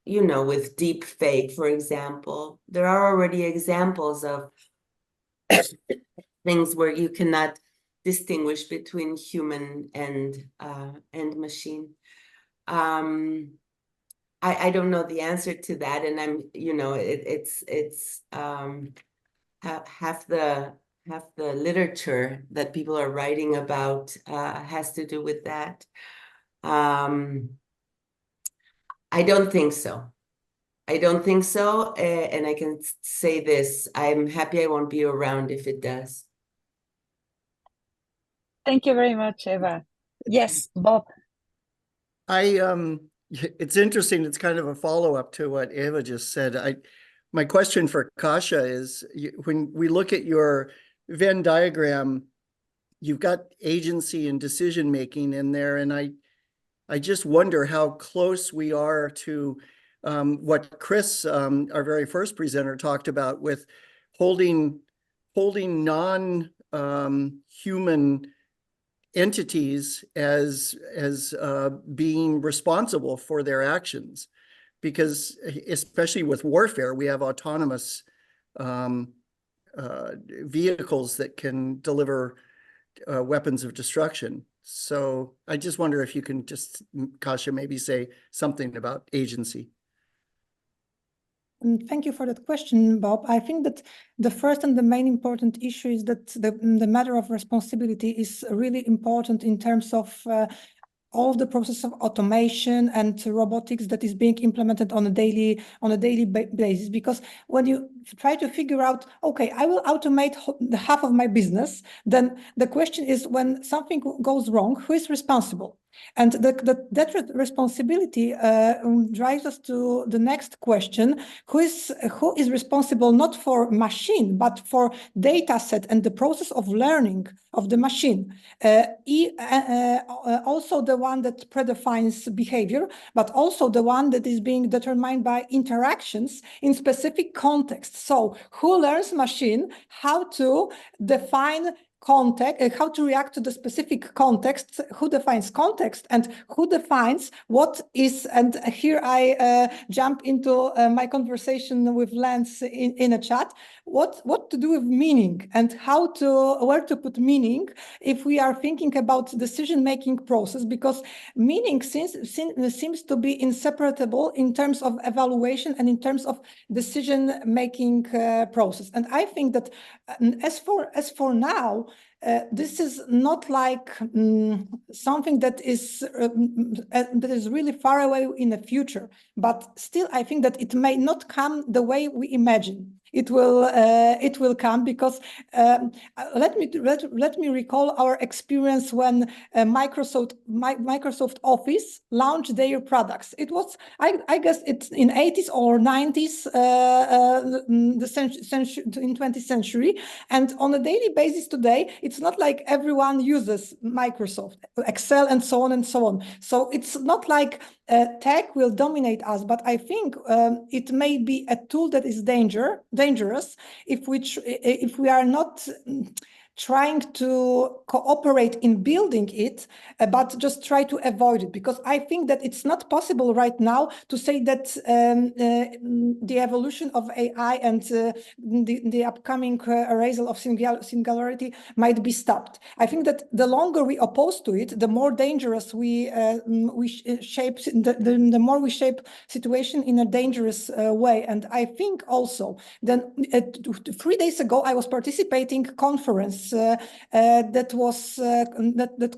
you know, with deep fake, for example, there are already examples of things where you cannot distinguish between human and machine. I don't know the answer to that, and I'm, you know, it's half the literature that people are writing about has to do with that. I don't think so. I don't think so, and I can say this: I'm happy I won't be around if it does. Thank you very much, Eva. Yes, Bob. It's interesting. It's kind of a follow-up to what Eva just said. My question for Kasia is, when we look at your Venn diagram, you've got agency and decision-making in there, and I just wonder how close we are to what Chris, our very first presenter, talked about with holding non-human entities as being responsible for their actions, because especially with warfare, we have autonomous vehicles that can deliver weapons of destruction. So I just wonder if you can just, Kasia, maybe say something about agency. Thank you for that question, Bob. I think that the first and the main important issue is that the matter of responsibility is really important in terms of all of the process of automation and robotics that is being implemented on a daily basis. Because when you try to figure out, okay, I will automate the half of my business, then the question is, when something goes wrong, who is responsible? And that responsibility drives us to the next question: who is responsible not for machine but for data set and the process of learning of the machine? Also the one that predefines behavior, but also the one that is being determined by interactions in specific contexts. So who learns machine how to define context, how to react to the specific context, who defines context, and who defines what is, and here I jump into my conversation with Lance in a chat, what to do with meaning and where to put meaning if we are thinking about decision-making process, because meaning seems to be inseparable in terms of evaluation and in terms of decision-making process. And I think that as for now, this is not like something that is really far away in the future, but still I think that it may not come the way we imagine. It will come, because let me recall our experience when Microsoft Office launched their products. It was, I guess it's in 80s or 90s, in 20th century, and on a daily basis today, it's not like everyone uses Microsoft, Excel, and so on and so on. So it's not like tech will dominate us, but I think it may be a tool that is dangerous if we are not trying to cooperate in building it, but just try to avoid it. Because I think that it's not possible right now to say that the evolution of AI and the upcoming erasal of singularity might be stopped. I think that the longer we oppose to it, the more dangerous we shape, the more we shape situation in a dangerous way. And I think also then 3 days ago, I was participating conference that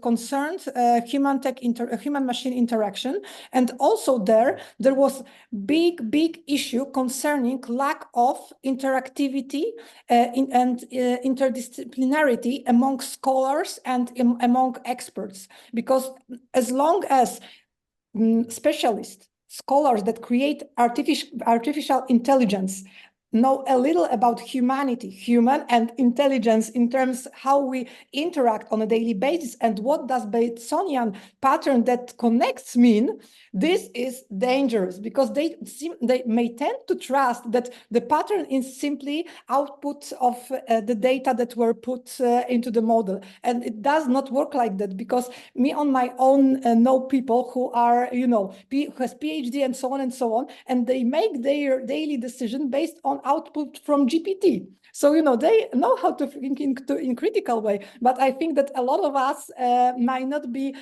concerned human-machine interaction, and also there was big issue concerning lack of interactivity and interdisciplinarity among scholars and among experts, because as long as specialists, scholars that create artificial intelligence know a little about humanity, human and intelligence in terms how we interact on a daily basis and what does Batesonian pattern that connects mean, this is dangerous, because they may tend to trust that the pattern is simply output of the data that were put into the model. And it does not work like that, because me on my own know people who are, who has PhD and so on, and they make their daily decision based on output from GPT. So, they know how to think in critical way, but I think that a lot of us might not be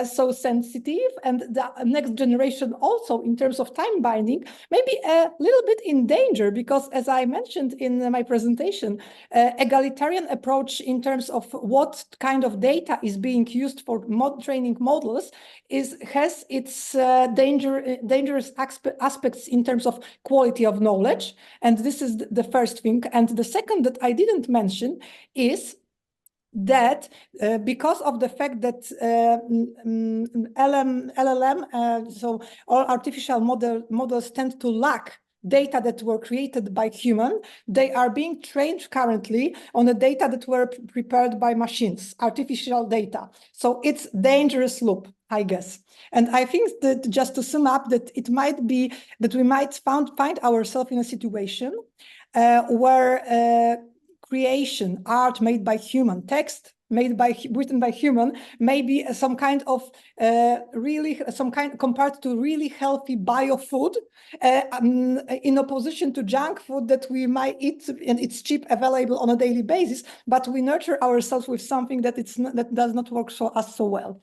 so sensitive, and the next generation also in terms of time binding, maybe a little bit in danger, because as I mentioned in my presentation, egalitarian approach in terms of what kind of data is being used for training models has its dangerous aspects in terms of quality of knowledge. And this is the first thing. And the second that I didn't mention is that because of the fact that LLM, so all artificial models tend to lack data that were created by human, they are being trained currently on the data that were prepared by machines, artificial data. So it's dangerous loop, I guess. And I think that, just to sum up, that it might be that we might find ourselves in a situation where creation, art made by human, text written by human, maybe some kind of compared to really healthy bio food, in opposition to junk food that we might eat and it's cheap, available on a daily basis, but we nurture ourselves with something that that does not work so well.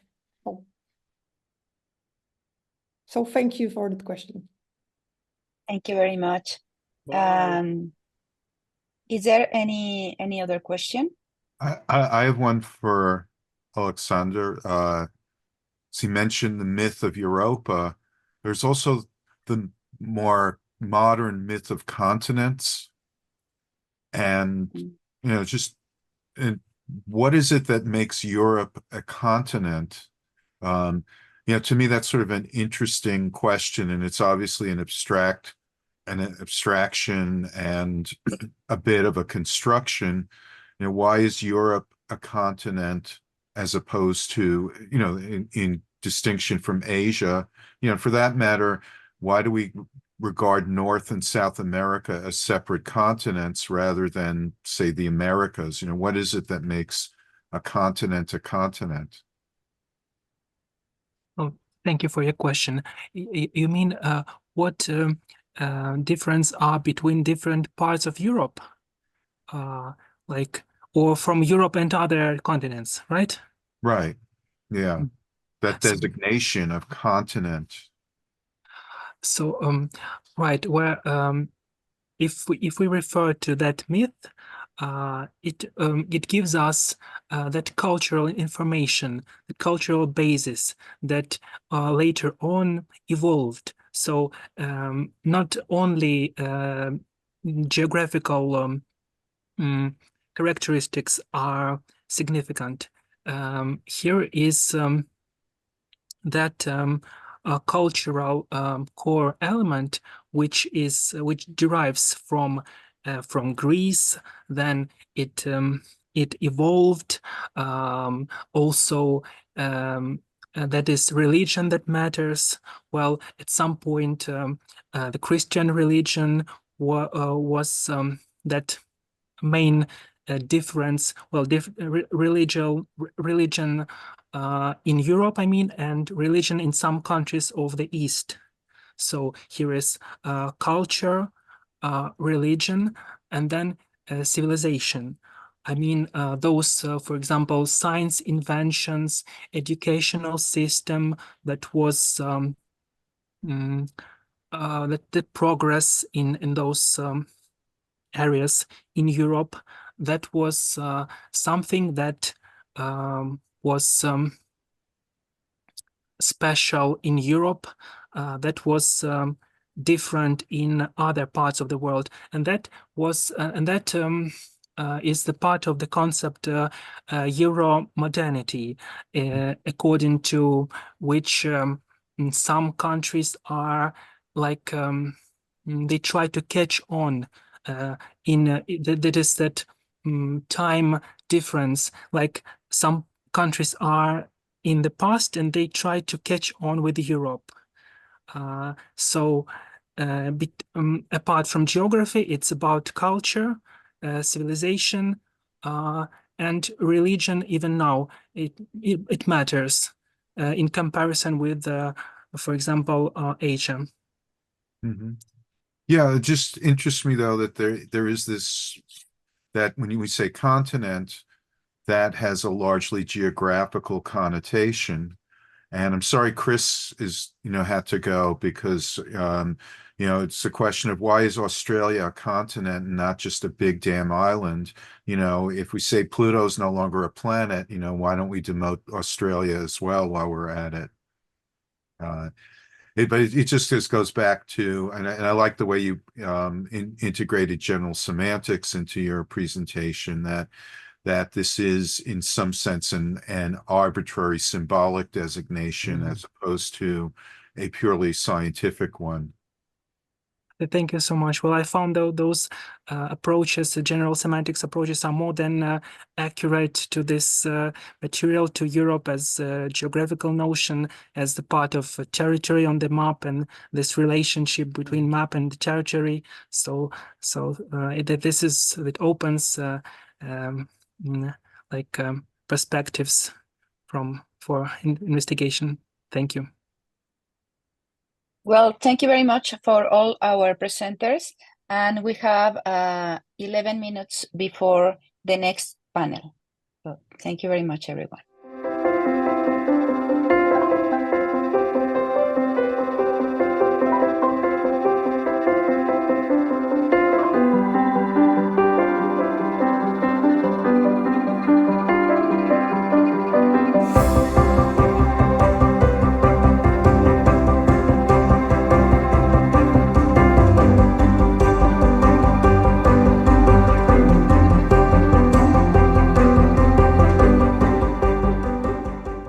So thank you for that question. Thank you very much. Is there any other question? I have one for Oleksandr. So you mentioned the myth of Europa. There's also the more modern myth of continents. And, just what is it that makes Europe a continent? To me, that's sort of an interesting question, and it's obviously an abstraction and a bit of a construction. Why is Europe a continent as opposed to, in distinction from Asia? For that matter, why do we regard North and South America as separate continents rather than, say, the Americas? What is it that makes a continent a continent? Oh, thank you for your question. You mean what difference are between different parts of Europe, or from Europe and other continents, right? Right. Yeah. That designation of continent. So, right, where if we refer to that myth, it gives us that cultural information, the cultural basis that later on evolved. So not only geographical characteristics are significant. Here is that a cultural core element which derives from Greece. Then it evolved. Also, that is religion that matters. Well, at some point, the Christian religion was that main difference. Well, religion in Europe, I mean, and religion in some countries of the East. So here is culture, religion, and then civilization. I mean, those, for example, science inventions, educational system that was the progress in those areas in Europe, that was something that was special in Europe, that was different in other parts of the world, and that was is the part of the concept Euro modernity, according to which some countries are like they try to catch on that is that time difference. Like some countries are in the past and they try to catch on with Europe. So apart from geography, it's about culture, civilization, and religion. Even now, it matters in comparison with, for example, Asia. Mm-hmm. Yeah, it just interests me though that there is this, that when we say continent, that has a largely geographical connotation. And I'm sorry Chris is had to go because it's a question of why is Australia a continent and not just a big damn island? If we say Pluto's no longer a planet, why don't we demote Australia as well while we're at it? But it just goes back to, and I like the way you integrated general semantics into your presentation, that this is in some sense an arbitrary symbolic designation as opposed to a purely scientific one. Thank you so much. Well, I found those approaches, the general semantics approaches, are more than accurate to this material, to Europe as a geographical notion, as the part of a territory on the map, and this relationship between map and territory. So it opens perspectives for investigation. Thank you. Well, thank you very much for all our presenters. And we have 11 minutes before the next panel. So thank you very much, everyone.